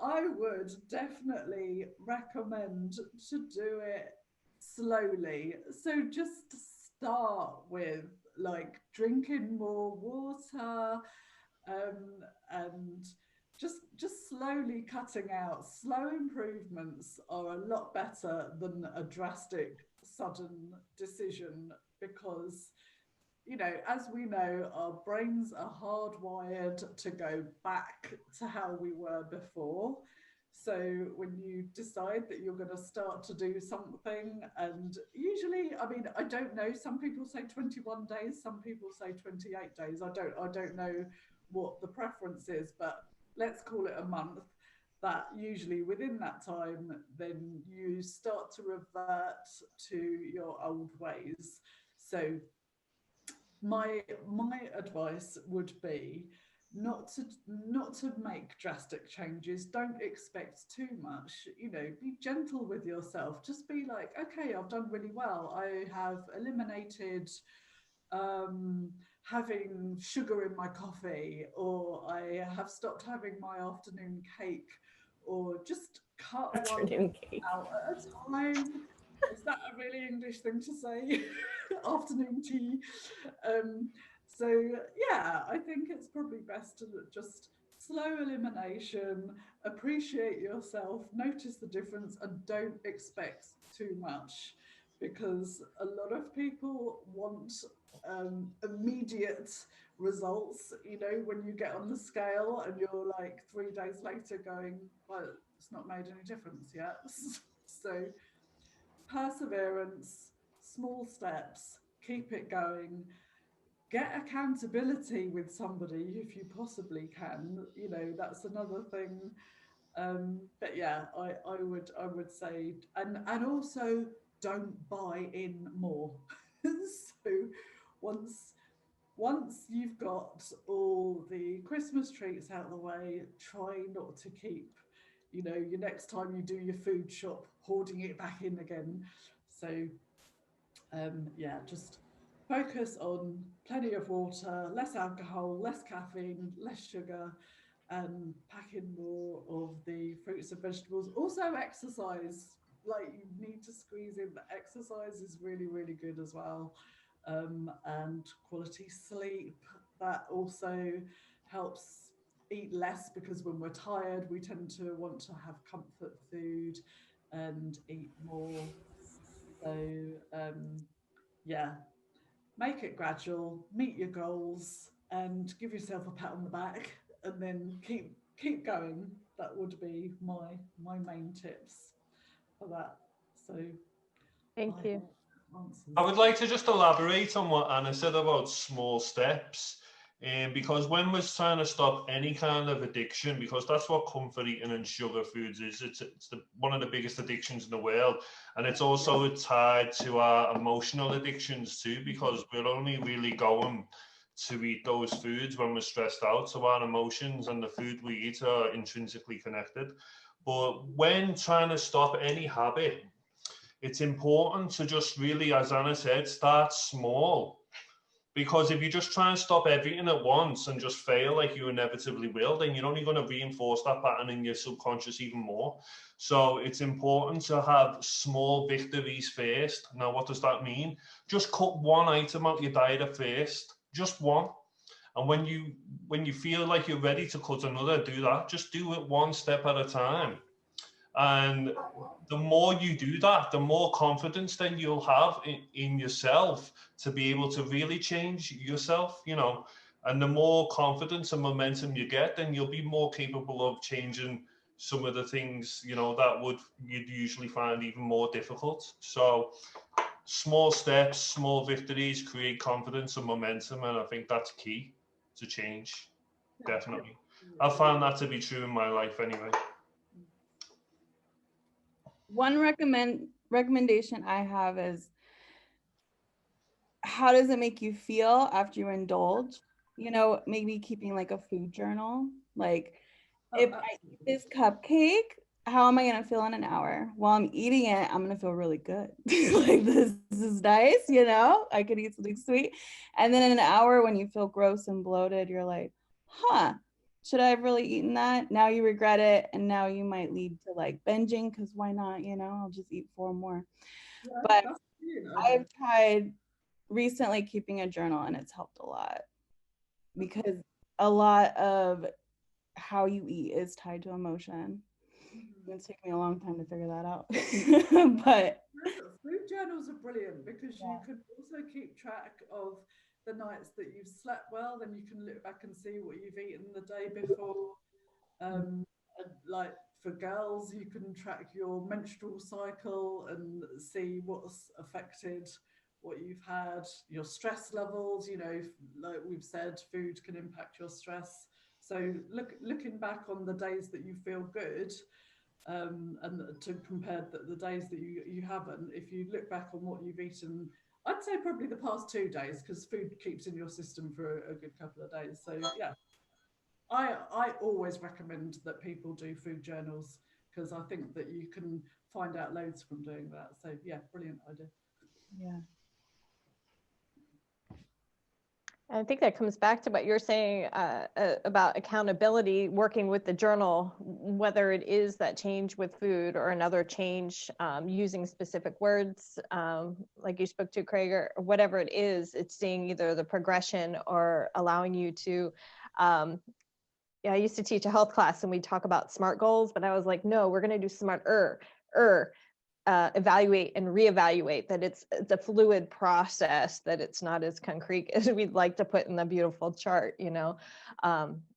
I would definitely recommend to do it slowly. So just start with like drinking more water, and just slowly cutting out. Slow improvements are a lot better than a drastic sudden decision, because, you know, as we know, our brains are hardwired to go back to how we were before. So when you decide that you're going to start to do something, and usually, I mean, I don't know, some people say 21 days, some people say 28 days. I don't know what the preference is, but let's call it a month. That usually within that time, then you start to revert to your old ways. So my advice would be not to make drastic changes. Don't expect too much. You know, be gentle with yourself. Just be like, okay, I've done really well. I have eliminated having sugar in my coffee, or I have stopped having my afternoon cake, or just cut one Afternoon cake. out at a time. Is that a really English thing to say? Afternoon tea. So yeah, I think it's probably best to just slow elimination, appreciate yourself, notice the difference, and don't expect too much, because a lot of people want immediate results. You know, when you get on the scale and you're like 3 days later going, well, it's not made any difference yet. So perseverance, small steps, keep it going. Get accountability with somebody if you possibly can. You know, that's another thing. But yeah, I would say, and also don't buy in more. So once you've got all the Christmas treats out of the way, try not to keep, you know, your next time you do your food shop, hoarding it back in again. So yeah, just focus on plenty of water, less alcohol, less caffeine, less sugar, and pack in more of the fruits and vegetables. Also exercise, like you need to squeeze in the exercise is really, really good as well. And quality sleep, that also helps. Eat less, because when we're tired, we tend to want to have comfort food and eat more. So yeah, make it gradual, meet your goals, and give yourself a pat on the back, and then keep going. That would be my main tips for that. So Thank I you. hope that I answers. would like to just elaborate on what Anna said about small steps. Because when we're trying to stop any kind of addiction, because that's what comfort eating and sugar foods is, it's one of the biggest addictions in the world. And it's also tied to our emotional addictions too, because we're only really going to eat those foods when we're stressed out. So our emotions and the food we eat are intrinsically connected. But when trying to stop any habit, it's important to just really, as Anna said, start small. Because if you just try and stop everything at once and just fail like you inevitably will, then you're only going to reinforce that pattern in your subconscious even more. So it's important to have small victories first. Now, what does that mean? Just cut one item out your diet at first, just one. And when you feel like you're ready to cut another, do that. Just do it one step at a time. And the more you do that, the more confidence then you'll have in yourself to be able to really change yourself, you know. And the more confidence and momentum you get, then you'll be more capable of changing some of the things, you know, that you'd usually find even more difficult. So small steps, small victories create confidence and momentum, and I think that's key to change. Definitely. I found that to be true in my life anyway. One recommendation I have is, how does it make you feel after you indulge? You know, maybe keeping like a food journal. Like, if I eat this cupcake, how am I gonna feel in an hour? While I'm eating it, I'm gonna feel really good. Like, this is nice, you know? I could eat something sweet. And then in an hour, when you feel gross and bloated, you're like, huh, should I have really eaten that? Now you regret it, and now you might lead to like binging, because why not? You know, I'll just eat 4 more. But I've tried recently keeping a journal, and it's helped a lot, because a lot of how you eat is tied to emotion. It's taken me a long time to figure that out. But food journals are brilliant because you can also keep track of the nights that you've slept well. Then you can look back and see what you've eaten the day before. Like for girls, you can track your menstrual cycle and see what's affected what you've had, your stress levels. You know, like we've said, food can impact your stress. So looking back on the days that you feel good, and to compare the days that you haven't, if you look back on what you've eaten, I'd say probably the past 2 days, because food keeps in your system for a good couple of days. So yeah, I always recommend that people do food journals, because I think that you can find out loads from doing that. So yeah, brilliant idea. yeah. I think that comes back to what you're saying about accountability, working with the journal, whether it is that change with food or another change using specific words, like you spoke to, Craig, or whatever it is, it's seeing either the progression or allowing you to, yeah, I used to teach a health class and we talk about SMART goals, but I was like, no, we're going to do SMART-er. Evaluate and reevaluate, that it's a fluid process, that it's not as concrete as we'd like to put in the beautiful chart, you know.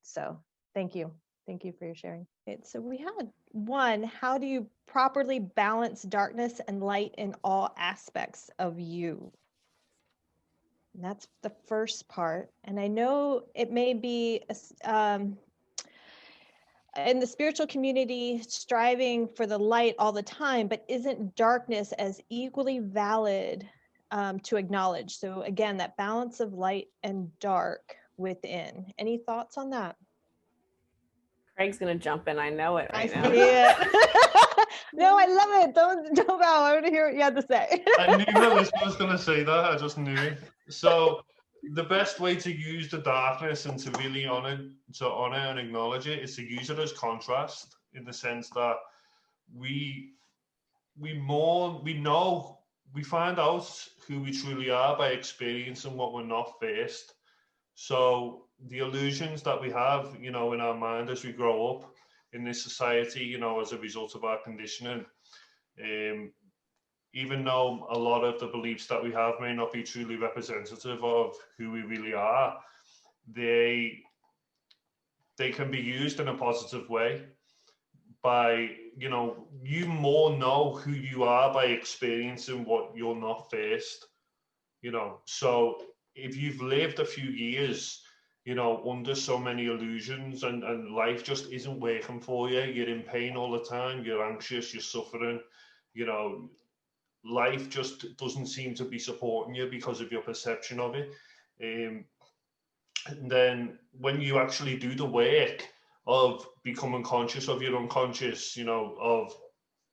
So thank you for your sharing. Okay, so we had one, how do you properly balance darkness and light in all aspects of you? And that's the first part. And I know it may be in the spiritual community striving for the light all the time, but isn't darkness as equally valid to acknowledge? So again, that balance of light and dark within. Any thoughts on that? Craig's gonna jump in. I know it right now. Yeah. No, I love it. Don't bow. I want to hear what you have to say. I knew Melissa was going to say that. I just knew it. So the best way to use the darkness and to really honor and acknowledge it is to use it as contrast, in the sense that we find out who we truly are by experiencing what we're not first. So the illusions that we have, you know, in our mind as we grow up in this society, you know, as a result of our conditioning, even though a lot of the beliefs that we have may not be truly representative of who we really are, they can be used in a positive way by, you know, you more know who you are by experiencing what you're not first, you know. So if you've lived a few years, you know, under so many illusions, and life just isn't working for you, you're in pain all the time, you're anxious, you're suffering, you know, life just doesn't seem to be supporting you because of your perception of it. And then when you actually do the work of becoming conscious of your unconscious, you know, of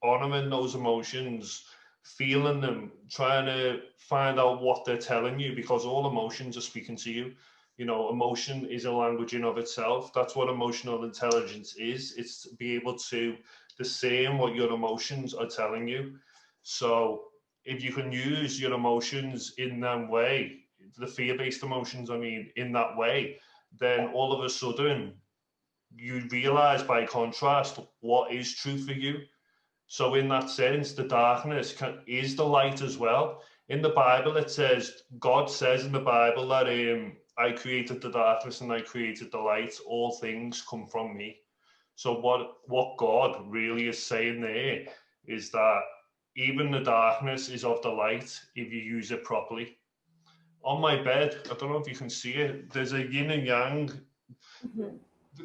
honoring those emotions, feeling them, trying to find out what they're telling you, because all emotions are speaking to you. You know, emotion is a language in of itself. That's what emotional intelligence is. It's to be able to discern what your emotions are telling you. So if you can use your emotions in that way, the fear-based emotions, I mean, in that way, then all of a sudden you realize by contrast what is true for you. So in that sense, the darkness is the light as well. In the Bible, it says, God says in the Bible that I created the darkness and I created the light. All things come from me. So what God really is saying there is that even the darkness is of the light if you use it properly. On my bed, I don't know if you can see it, there's a yin and yang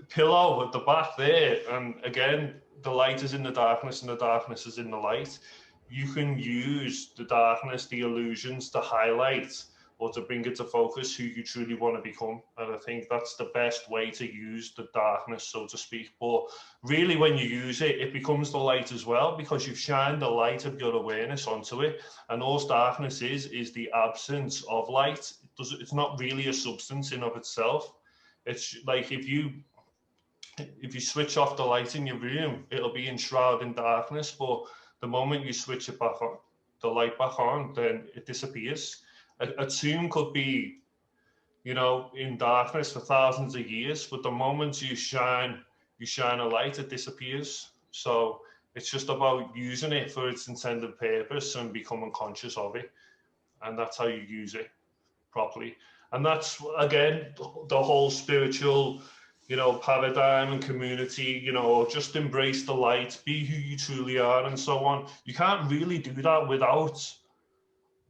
pillow at the back there, and again, the light is in the darkness and the darkness is in the light. You can use the darkness, the illusions, to highlight or to bring it to focus who you truly want to become. And I think that's the best way to use the darkness, so to speak. But really, when you use it, it becomes the light as well, because you've shined the light of your awareness onto it. And all darkness is the absence of light. It's not really a substance in of itself. It's like if you switch off the light in your room, it'll be enshrouded in darkness. But the moment you switch it back on, the light back on, then it disappears. A tomb could be, in darkness for thousands of years, but the moment you shine a light, it disappears. So it's just about using it for its intended purpose and becoming conscious of it. And that's how you use it properly. And that's, again, the whole spiritual paradigm and community, just embrace the light, be who you truly are, and so on. You can't really do that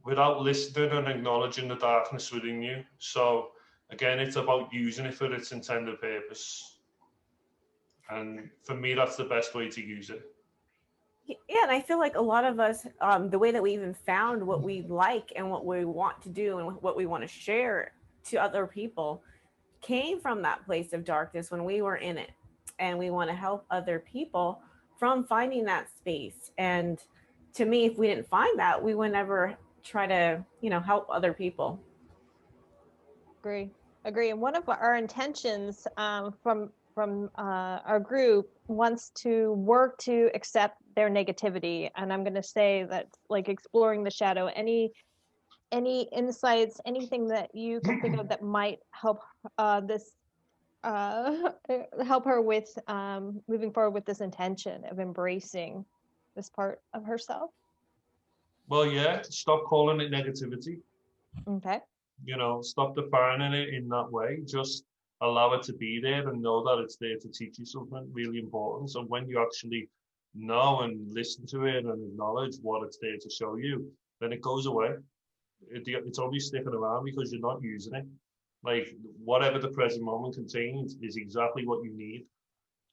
without listening and acknowledging the darkness within you. So again, it's about using it for its intended purpose. And for me, that's the best way to use it. Yeah, and I feel like a lot of us, the way that we even found what we like and what we want to do and what we want to share to other people came from that place of darkness when we were in it. And we want to help other people from finding that space. And to me, if we didn't find that, we would never try to, help other people. Agree. And one of our intentions from our group wants to work to accept their negativity, and I'm going to say that, like, exploring the shadow. Any insights, anything that you can think of that might help help her with moving forward with this intention of embracing this part of herself? Well, yeah, stop calling it negativity. Okay. Stop defining it in that way. Just allow it to be there and know that it's there to teach you something really important. So when you actually know and listen to it and acknowledge what it's there to show you, then it goes away. It's only sticking around because you're not using it. Like, whatever the present moment contains is exactly what you need.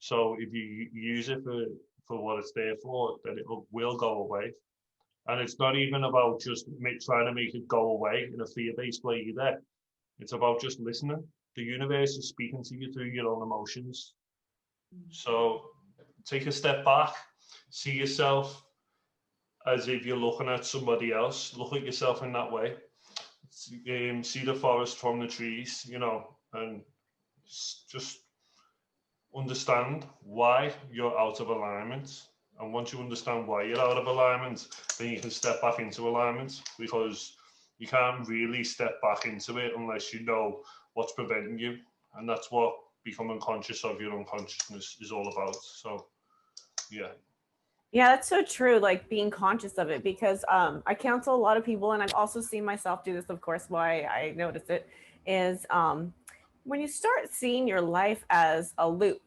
So if you use it for what it's there for, then it will go away. And it's not even about just trying to make it go away in a fear-based way either. It's about just listening. The universe is speaking to you through your own emotions. So take a step back, see yourself as if you're looking at somebody else. Look at yourself in that way. See the forest from the trees, and just understand why you're out of alignment. And once you understand why you're out of alignment, then you can step back into alignment, because you can't really step back into it unless you know what's preventing you. And that's what becoming conscious of your unconsciousness is all about. So, yeah. Yeah, that's so true. Like, being conscious of it, because I counsel a lot of people, and I've also seen myself do this, of course, why I notice it is when you start seeing your life as a loop,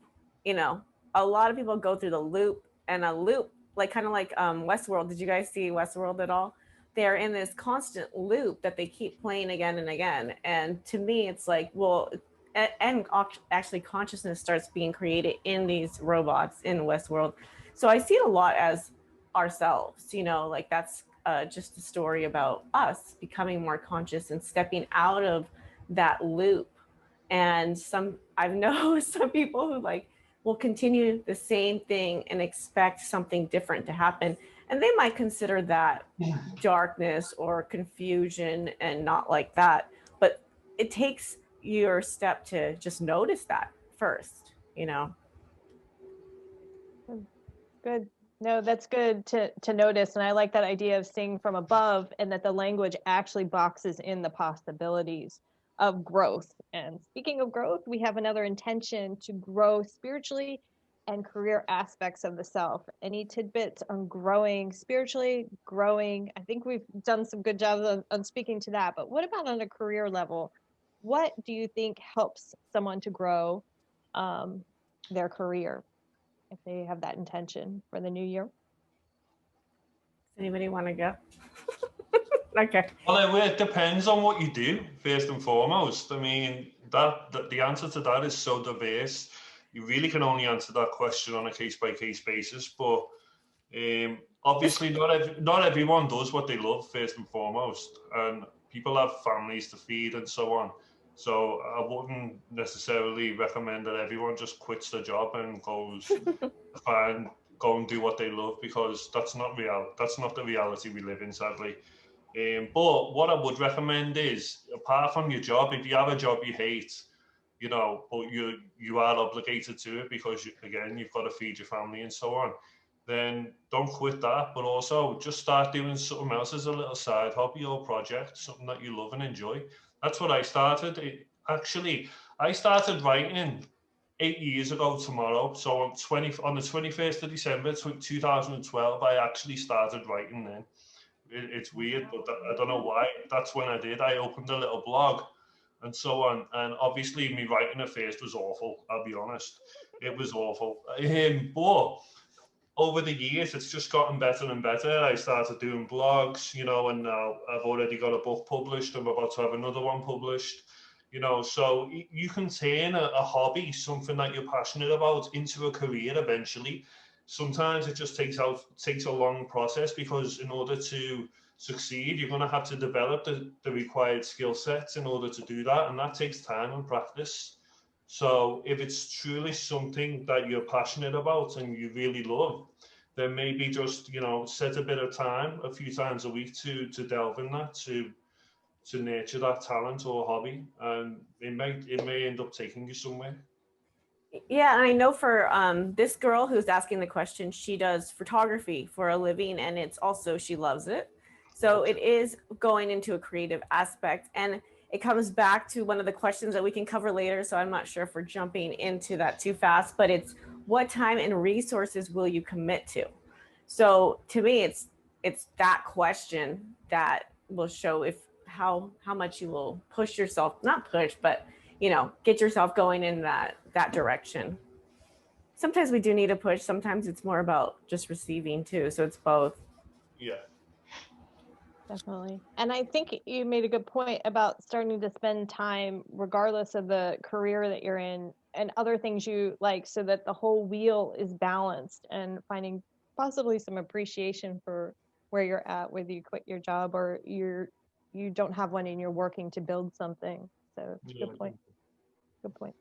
a lot of people go through the loop, and a loop, like kind of like Westworld. Did you guys see Westworld at all? They're in this constant loop that they keep playing again and again. And to me, it's like, well, and actually consciousness starts being created in these robots in Westworld. So I see it a lot as ourselves, like that's just a story about us becoming more conscious and stepping out of that loop. And I've known some people who will continue the same thing and expect something different to happen. And they might consider that darkness or confusion and not like that. But it takes your step to just notice that first, Good. No, that's good to notice. And I like that idea of seeing from above, and that the language actually boxes in the possibilities of growth. And speaking of growth, we have another intention to grow spiritually and career aspects of the self. Any tidbits on growing spiritually, growing? I think we've done some good jobs on speaking to that, but what about on a career level? What do you think helps someone to grow their career if they have that intention for the new year? Anybody want to go? Okay. Well, it depends on what you do, first and foremost. I mean, that the answer to that is so diverse. You really can only answer that question on a case-by-case basis. But obviously, not everyone does what they love, first and foremost. And people have families to feed and so on. So I wouldn't necessarily recommend that everyone just quits their job and goes go and do what they love, because that's not real. That's not the reality we live in, sadly. But what I would recommend is, apart from your job, if you have a job you hate, but you are obligated to it because again you've got to feed your family and so on, then don't quit that. But also just start doing something else as a little side hobby or project, something that you love and enjoy. That's what I started. I started writing 8 years ago tomorrow. So on the 21st of December 2012, I actually started writing then. It's weird, but I don't know why. That's when I did. I opened a little blog and so on. And obviously, me writing at first was awful. I'll be honest. It was awful. But over the years, it's just gotten better and better. I started doing blogs, and now I've already got a book published. I'm about to have another one published. So you can turn a hobby, something that you're passionate about, into a career eventually. Sometimes it just takes a long process, because in order to succeed, you're going to have to develop the required skill sets in order to do that, and that takes time and practice. So if it's truly something that you're passionate about and you really love, then maybe just set a bit of time, a few times a week, to delve in that, to nurture that talent or hobby, and it may end up taking you somewhere. Yeah, and I know for this girl who's asking the question, she does photography for a living, and it's also, she loves it. So it is going into a creative aspect, and it comes back to one of the questions that we can cover later. So I'm not sure if we're jumping into that too fast, but it's what time and resources will you commit to? So to me, it's that question that will show if how much you will push yourself, not push, but get yourself going in that direction. Sometimes we do need a push. Sometimes it's more about just receiving too. So it's both. Yeah. Definitely. And I think you made a good point about starting to spend time, regardless of the career that you're in and other things you like, so that the whole wheel is balanced, and finding possibly some appreciation for where you're at, whether you quit your job or you don't have one and you're working to build something. So it's a good point. Good point.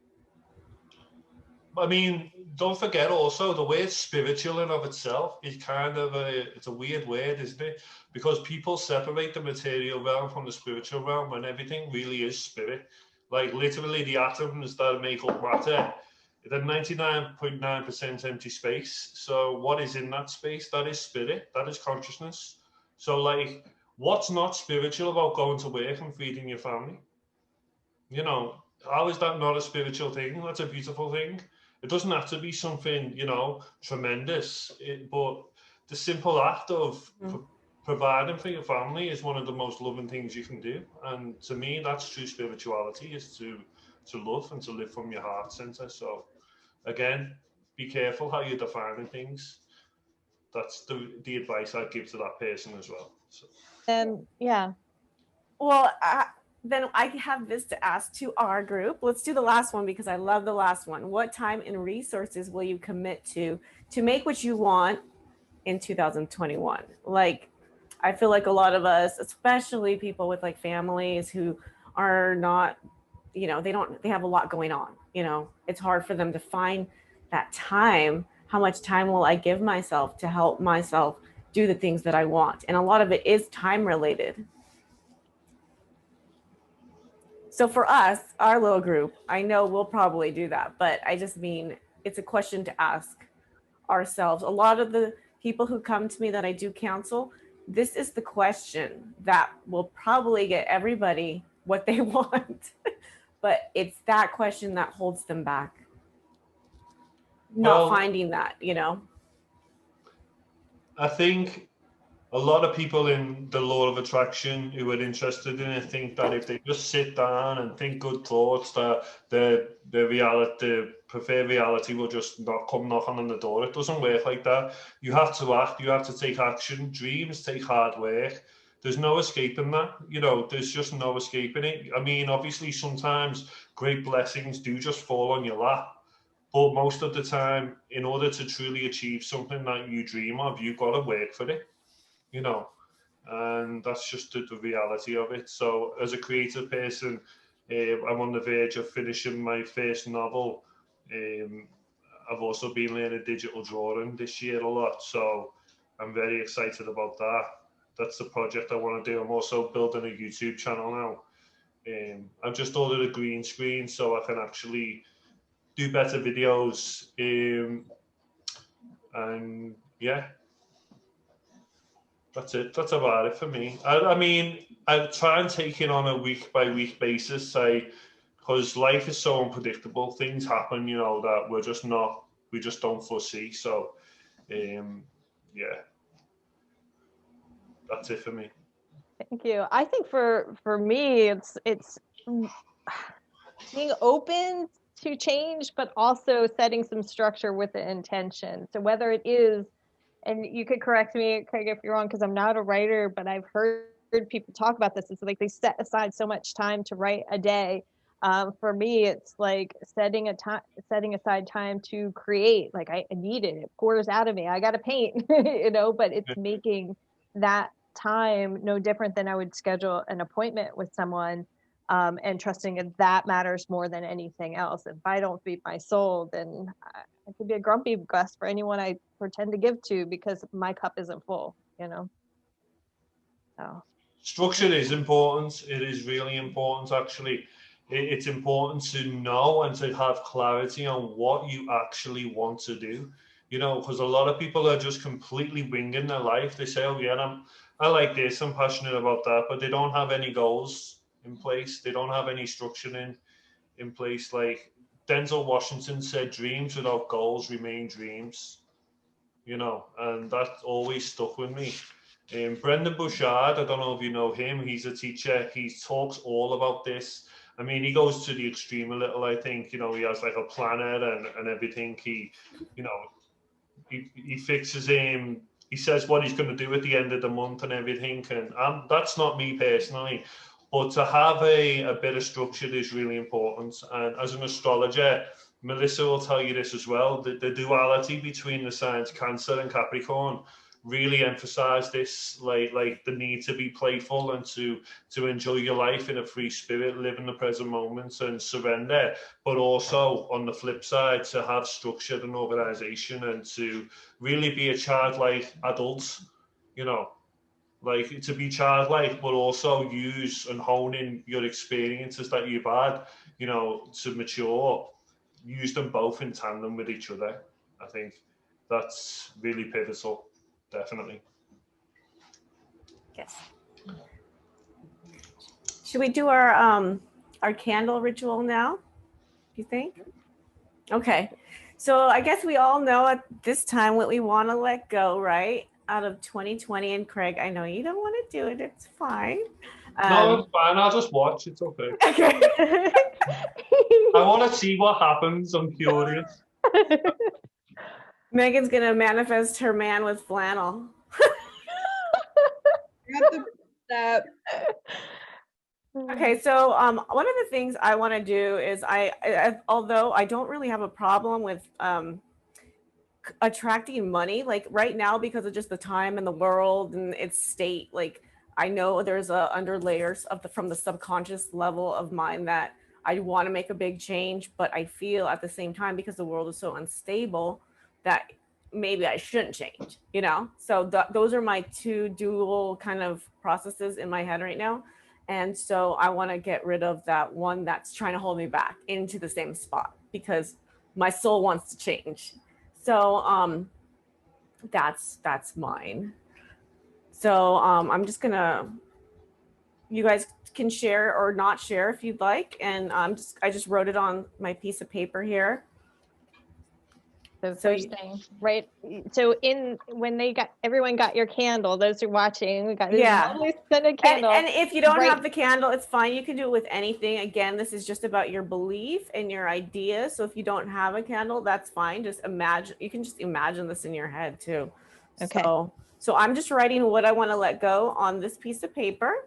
I mean, don't forget also the word spiritual in of itself is kind of it's a weird word, isn't it? Because people separate the material realm from the spiritual realm, and everything really is spirit. Like literally the atoms that make up matter, they're 99.9% empty space. So what is in that space? That is spirit, that is consciousness. So like, what's not spiritual about going to work and feeding your family? How is that not a spiritual thing? That's a beautiful thing. It doesn't have to be something, tremendous, but the simple act of providing for your family is one of the most loving things you can do. And to me, that's true spirituality, is to love and to live from your heart center. So again, be careful how you're defining things. That's the advice I'd give to that person as well. So. Yeah. Well, then I have this to ask to our group. Let's do the last one, because I love the last one. What time and resources will you commit to make what you want in 2021? Like, I feel like a lot of us, especially people with like families who are not, they have a lot going on. It's hard for them to find that time. How much time will I give myself to help myself do the things that I want? And a lot of it is time related. So for us, our little group, I know we'll probably do that, but I just mean, it's a question to ask ourselves. A lot of the people who come to me that I do counsel, this is the question that will probably get everybody what they want. But it's that question that holds them back. Not finding that, you know. I think a lot of people in the law of attraction who are interested in it think that if they just sit down and think good thoughts, that the preferred reality will just not come knocking on the door. It doesn't work like that. You have to act. You have to take action. Dreams take hard work. There's no escaping that. You know, there's just no escaping it. I mean, obviously, sometimes great blessings do just fall on your lap. But most of the time, in order to truly achieve something that you dream of, you've got to work for it, you know, and that's just the reality of it. So as a creative person, I'm on the verge of finishing my first novel. I've also been learning digital drawing this year a lot, so I'm very excited about that. That's the project I want to do. I'm also building a YouTube channel now. I've just ordered a green screen so I can actually do better videos. And yeah, that's it. That's about it for me. I mean, I try and take it on a week by week basis, because life is so unpredictable. Things happen, you know, that we just don't foresee. So, yeah, that's it for me. Thank you. I think for me, it's being open to change, but also setting some structure with the intention. So whether it is, and you could correct me, Craig, if you're wrong, because I'm not a writer, but I've heard people talk about this. It's like they set aside so much time to write a day. For me, it's like setting aside time to create. Like I need it. It pours out of me. I got to paint, you know, but it's making that time no different than I would schedule an appointment with someone, and trusting that matters more than anything else. If I don't feed my soul, then I could be a grumpy Gus for anyone I pretend to give to because my cup isn't full, you know. So Structure is important. It is really important, actually. It's important to know and to have clarity on what you actually want to do. You know, because a lot of people are just completely winging their life. They say, "Oh yeah, I like this. I'm passionate about that," but they don't have any goals in place. They don't have any structure in place. Like Denzel Washington said, "Dreams without goals remain dreams." You know, and that always stuck with me. Brendan Bouchard, I don't know if you know him, he's a teacher. He talks all about this. I mean, he goes to the extreme a little, I think. You know, he has like a planner and everything. You know, he fixes him. He says what he's going to do at the end of the month and everything. And that's not me personally. But to have a bit of structure is really important. And as an astrologer, Melissa will tell you this as well. The duality between the signs Cancer and Capricorn really emphasize this, like the need to be playful and to enjoy your life in a free spirit, live in the present moment and surrender, but also on the flip side to have structure and organization and to really be a childlike adult, you know, like to be childlike, but also use and hone in your experiences that you've had, you know, to mature, use them both in tandem with each other. I think that's really pivotal. Definitely. Yes. Should we do our candle ritual now? Do you think? Okay. So I guess we all know at this time what we want to let go, right? Out of 2020. And Craig, I know you don't want to do it. It's fine. No, it's fine. I'll just watch. It's okay. Okay. I want to see what happens. I'm curious. Meagen's going to manifest her man with flannel. Okay, so one of the things I want to do is although I don't really have a problem with attracting money, like right now, because of just the time and the world and its state, like I know there's under layers of from the subconscious level of mine that I want to make a big change, but I feel at the same time, because the world is so unstable, that maybe I shouldn't change, you know? So those are my two dual kind of processes in my head right now. And so I want to get rid of that one that's trying to hold me back into the same spot because my soul wants to change. So that's mine. So I'm just gonna, you guys can share or not share if you'd like. And I just wrote it on my piece of paper here. The So first thing, right? So when everyone got your candle, those who are watching, we got this lovely scented candle. And if you don't have the candle, it's fine. You can do it with anything. Again, this is just about your belief and your ideas. So if you don't have a candle, that's fine. Just imagine, you can just imagine this in your head too. Okay. So I'm just writing what I want to let go on this piece of paper.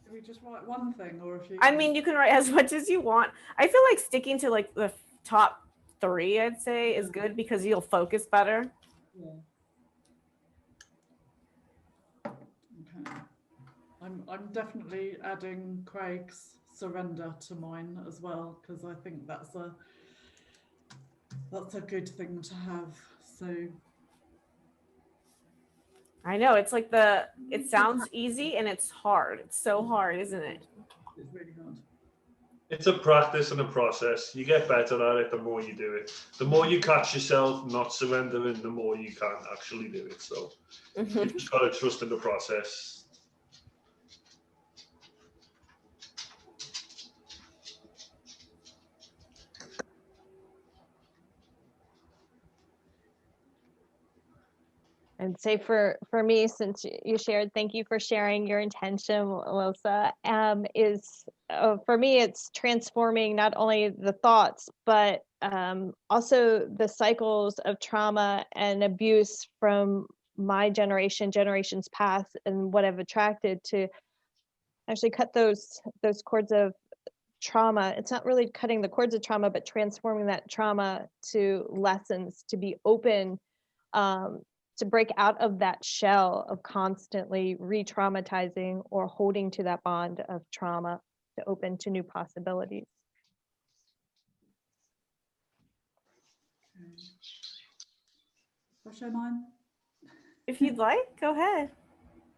Can we just write one thing, or if you? I mean, you can write as much as you want. I feel like sticking to like the top 3, I'd say, is good because you'll focus better. Yeah. Okay. I'm definitely adding Craig's surrender to mine as well, because I think that's a good thing to have. So I know, it's like it sounds easy and it's hard. It's so hard, isn't it? it's really hard. It's a practice and a process. You get better at it the more you do it. The more you catch yourself not surrendering, the more you can actually do it. So you've just got to trust in the process. And say for me, since you shared, thank you for sharing your intention, Melissa. For me, it's transforming not only the thoughts, but also the cycles of trauma and abuse from my generations past, and what I've attracted to actually cut those cords of trauma. It's not really cutting the cords of trauma, but transforming that trauma to lessons, to be open, to break out of that shell of constantly re-traumatizing or holding to that bond of trauma, to open to new possibilities. Okay. Shall I share mine? If you'd like, go ahead.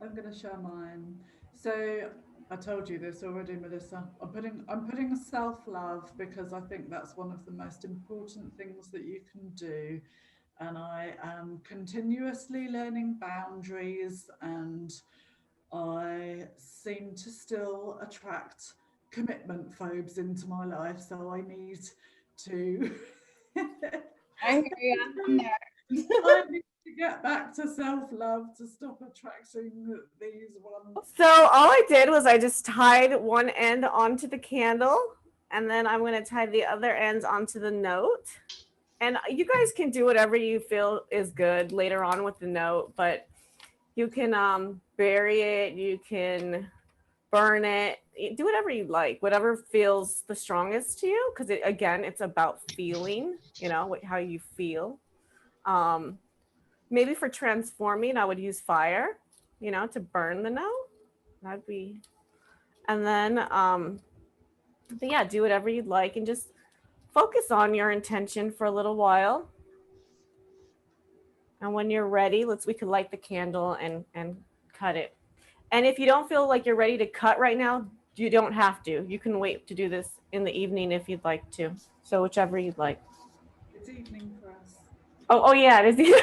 I'm going to share mine. So I told you this already, Melissa. I'm putting self-love, because I think that's one of the most important things that you can do. And I am continuously learning boundaries, and I seem to still attract commitment phobes into my life. So I need to I hear you. I need to get back to self-love to stop attracting these ones. So all I did was I just tied one end onto the candle, and then I'm going to tie the other ends onto the note. And you guys can do whatever you feel is good later on with the note, but you can bury it, you can burn it, do whatever you like, whatever feels the strongest to you, because again, it's about feeling, how you feel. Maybe for transforming, I would use fire, to burn the note. That'd be, and then, but yeah, do whatever you'd like and just focus on your intention for a little while. And when you're ready, we could light the candle and cut it. And if you don't feel like you're ready to cut right now, you don't have to. You can wait to do this in the evening if you'd like to. So whichever you'd like. It's evening for us. Oh yeah, it is.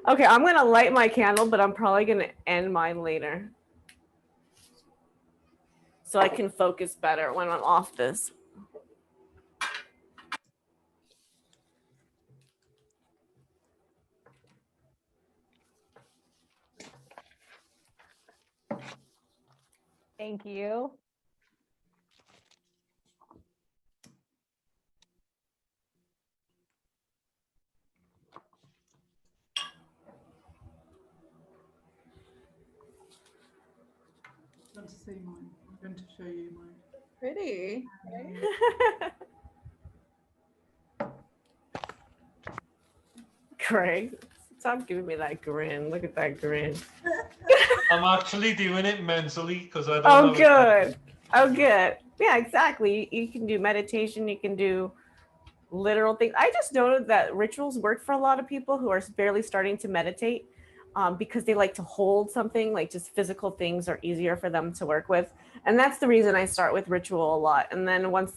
Okay, I'm gonna light my candle, but I'm probably gonna end mine later, so I can focus better when I'm off this. Thank you. I'm going to see mine. I'm going to show you mine. Pretty. Craig, stop giving me that grin. Look at that grin. I'm actually doing it mentally because I don't Oh, know. good. Oh, good. Yeah, exactly. You can do meditation. You can do literal things. I just noted that rituals work for a lot of people who are barely starting to meditate, because they like to hold something, like just physical things are easier for them to work with. And that's the reason I start with ritual a lot. And then once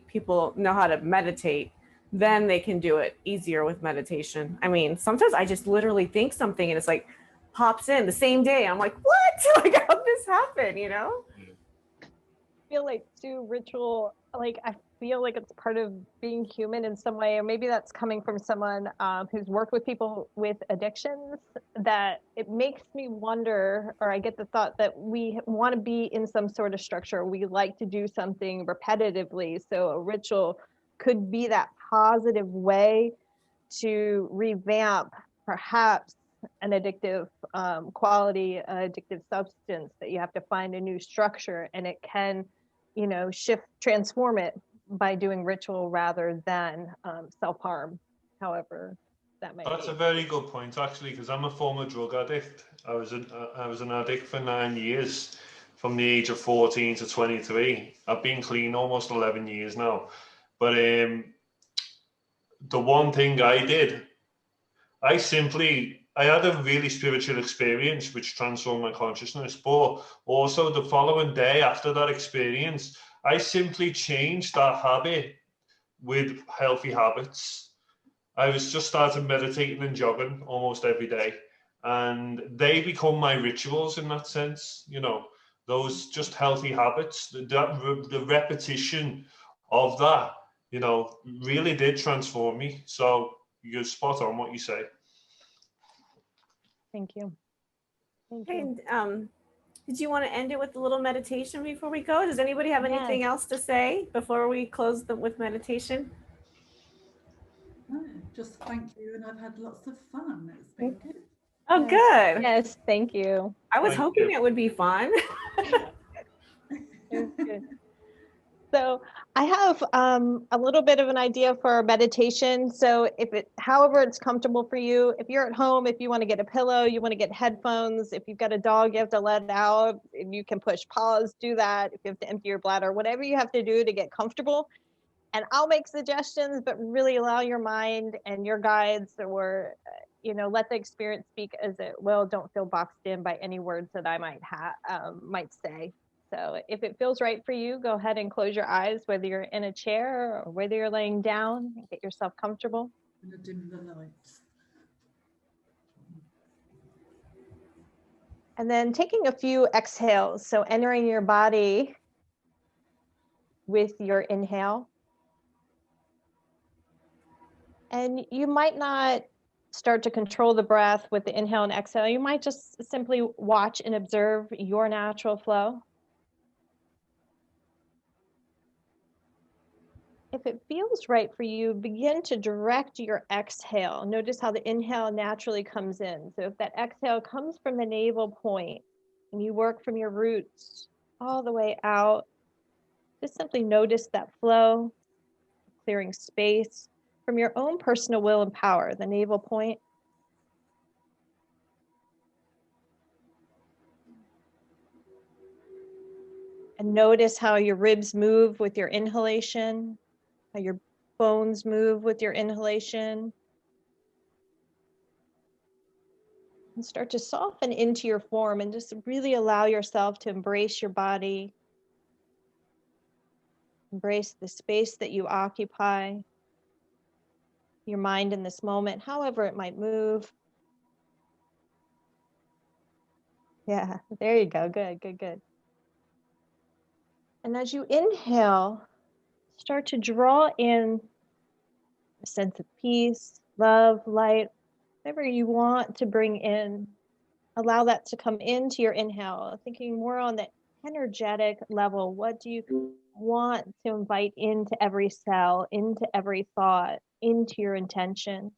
people know how to meditate, then they can do it easier with meditation. I mean, sometimes I just literally think something and it's like pops in the same day. I'm like, what? Like, how'd this happen? feel like too ritual, like I feel like it's part of being human in some way, or maybe that's coming from someone who's worked with people with addictions, that it makes me wonder, or I get the thought that we want to be in some sort of structure. We like to do something repetitively. So a ritual could be that positive way to revamp perhaps an addictive quality, addictive substance, that you have to find a new structure, and it can, shift, transform it by doing ritual rather than self-harm, however that might That's a be. very good point, actually, because I'm a former drug addict. I was an addict for 9 years, from the age of 14 to 23. I've been clean almost 11 years now. But the one thing I did, I had a really spiritual experience which transformed my consciousness. But also the following day after that experience, I simply changed that habit with healthy habits. I was just started meditating and jogging almost every day, and they become my rituals in that sense. Those just healthy habits, the repetition of that, really did transform me. So you're spot on what you say. Thank you. Thank you. And did you want to end it with a little meditation before we go? Does anybody have anything Yes. else to say before we close with meditation? No, just thank you, and I've had lots of fun. It's been good. Oh, Yes. good. Yes, thank you. I was Thank hoping you. it would be fun. It was good. So I have a little bit of an idea for meditation. So however it's comfortable for you, if you're at home, if you want to get a pillow, you want to get headphones, if you've got a dog, you have to let it out, if you can push pause, do that. If you have to empty your bladder, whatever you have to do to get comfortable. And I'll make suggestions, but really allow your mind and your guides, or, let the experience speak as it will. Don't feel boxed in by any words that I might say. So if it feels right for you, go ahead and close your eyes, whether you're in a chair or whether you're laying down, and get yourself comfortable. I'm gonna dim the lights. And then taking a few exhales. So entering your body with your inhale. And you might not start to control the breath with the inhale and exhale. You might just simply watch and observe your natural flow. If it feels right for you, begin to direct your exhale. Notice how the inhale naturally comes in. So if that exhale comes from the navel point and you work from your roots all the way out, just simply notice that flow, clearing space from your own personal will and power, the navel point. And notice how your ribs move with your inhalation, how your bones move with your inhalation. And start to soften into your form and just really allow yourself to embrace your body, embrace the space that you occupy, your mind in this moment, however it might move. Yeah, there you go. Good, good, good. And as you inhale, start to draw in a sense of peace, love, light, whatever you want to bring in. Allow that to come into your inhale, thinking more on the energetic level. What do you want to invite into every cell, into every thought, into your intention?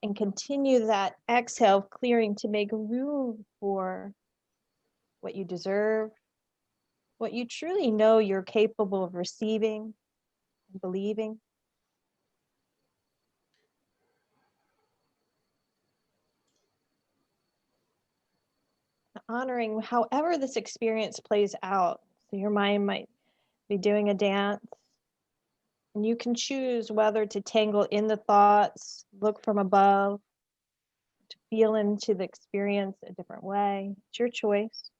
And continue that exhale of clearing to make room for what you deserve, what you truly know you're capable of receiving and believing. Honoring however this experience plays out. So your mind might be doing a dance, and you can choose whether to tangle in the thoughts, look from above, to feel into the experience a different way. It's your choice.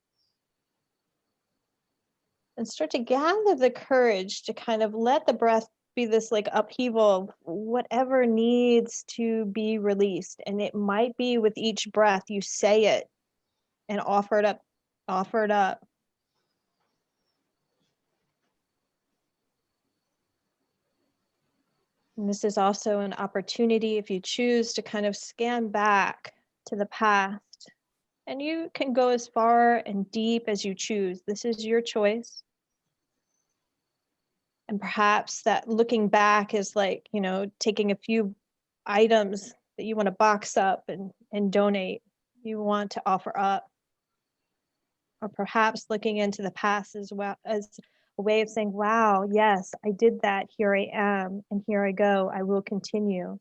And start to gather the courage to kind of let the breath be this like upheaval of whatever needs to be released. And it might be with each breath you say it and offer it up, offer it up. And this is also an opportunity, if you choose, to kind of scan back to the past. And you can go as far and deep as you choose. This is your choice. And perhaps that looking back is like, you know, taking a few items that you want to box up and donate, you want to offer up. Or perhaps looking into the past as well as a way of saying, wow, yes, I did that. Here I am. And here I go. I will continue.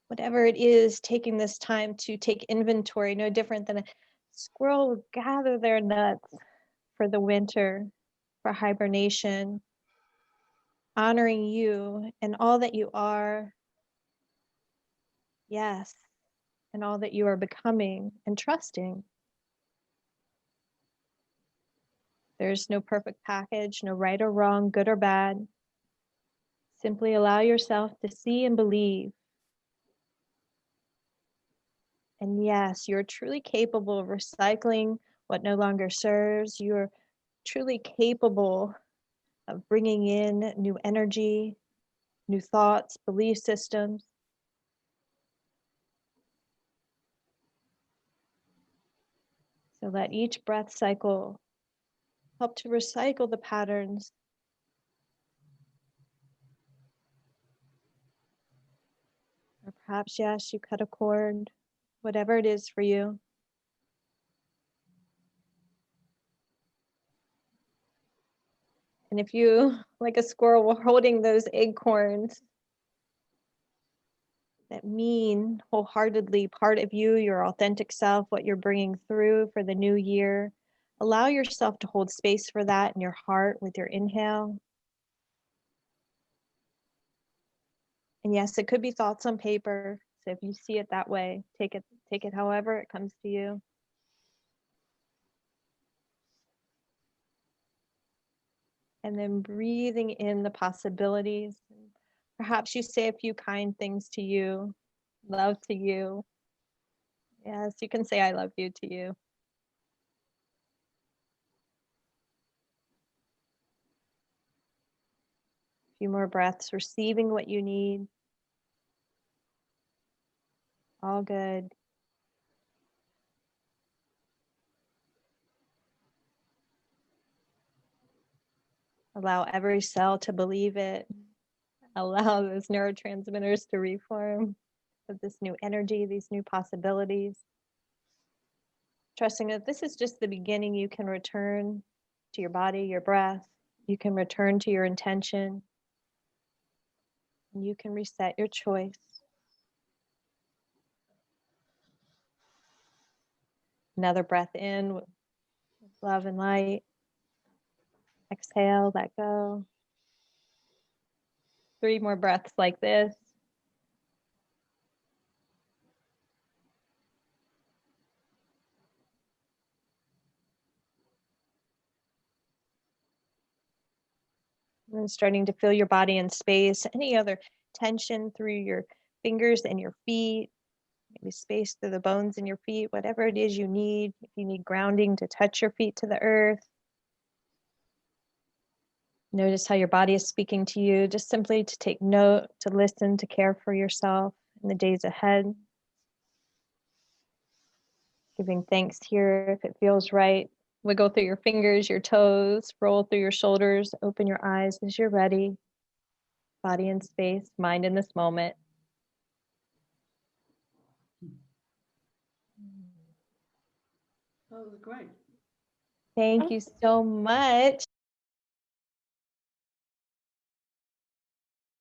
Whatever it is, taking this time to take inventory, no different than a squirrel will gather their nuts for the winter, for hibernation, honoring you and all that you are. Yes, and all that you are becoming and trusting. There's no perfect package, no right or wrong, good or bad. Simply allow yourself to see and believe. And yes, you're truly capable of recycling what no longer serves. You're truly capable of bringing in new energy, new thoughts, belief systems. So let each breath cycle help to recycle the patterns. Or perhaps, yes, you cut a cord, whatever it is for you. And if you, like a squirrel, were holding those acorns that mean wholeheartedly part of you, your authentic self, what you're bringing through for the new year, allow yourself to hold space for that in your heart with your inhale. And yes, it could be thoughts on paper. So if you see it that way, take it however it comes to you. And then breathing in the possibilities. Perhaps you say a few kind things to you, love to you. Yes, you can say I love you to you. A few more breaths, receiving what you need. All good. Allow every cell to believe it. Allow those neurotransmitters to reform with this new energy, these new possibilities. Trusting that this is just the beginning. You can return to your body, your breath. You can return to your intention. And you can reset your choice. Another breath in with love and light. Exhale, let go. 3 more breaths like this. And then starting to feel your body in space. Any other tension through your fingers and your feet. Maybe space through the bones in your feet. Whatever it is you need. If you need grounding, to touch your feet to the earth. Notice how your body is speaking to you. Just simply to take note, to listen, to care for yourself in the days ahead. Giving thanks here if it feels right. Wiggle through your fingers, your toes, roll through your shoulders, open your eyes as you're ready. Body in space, mind in this moment. That was great. Thank you so much.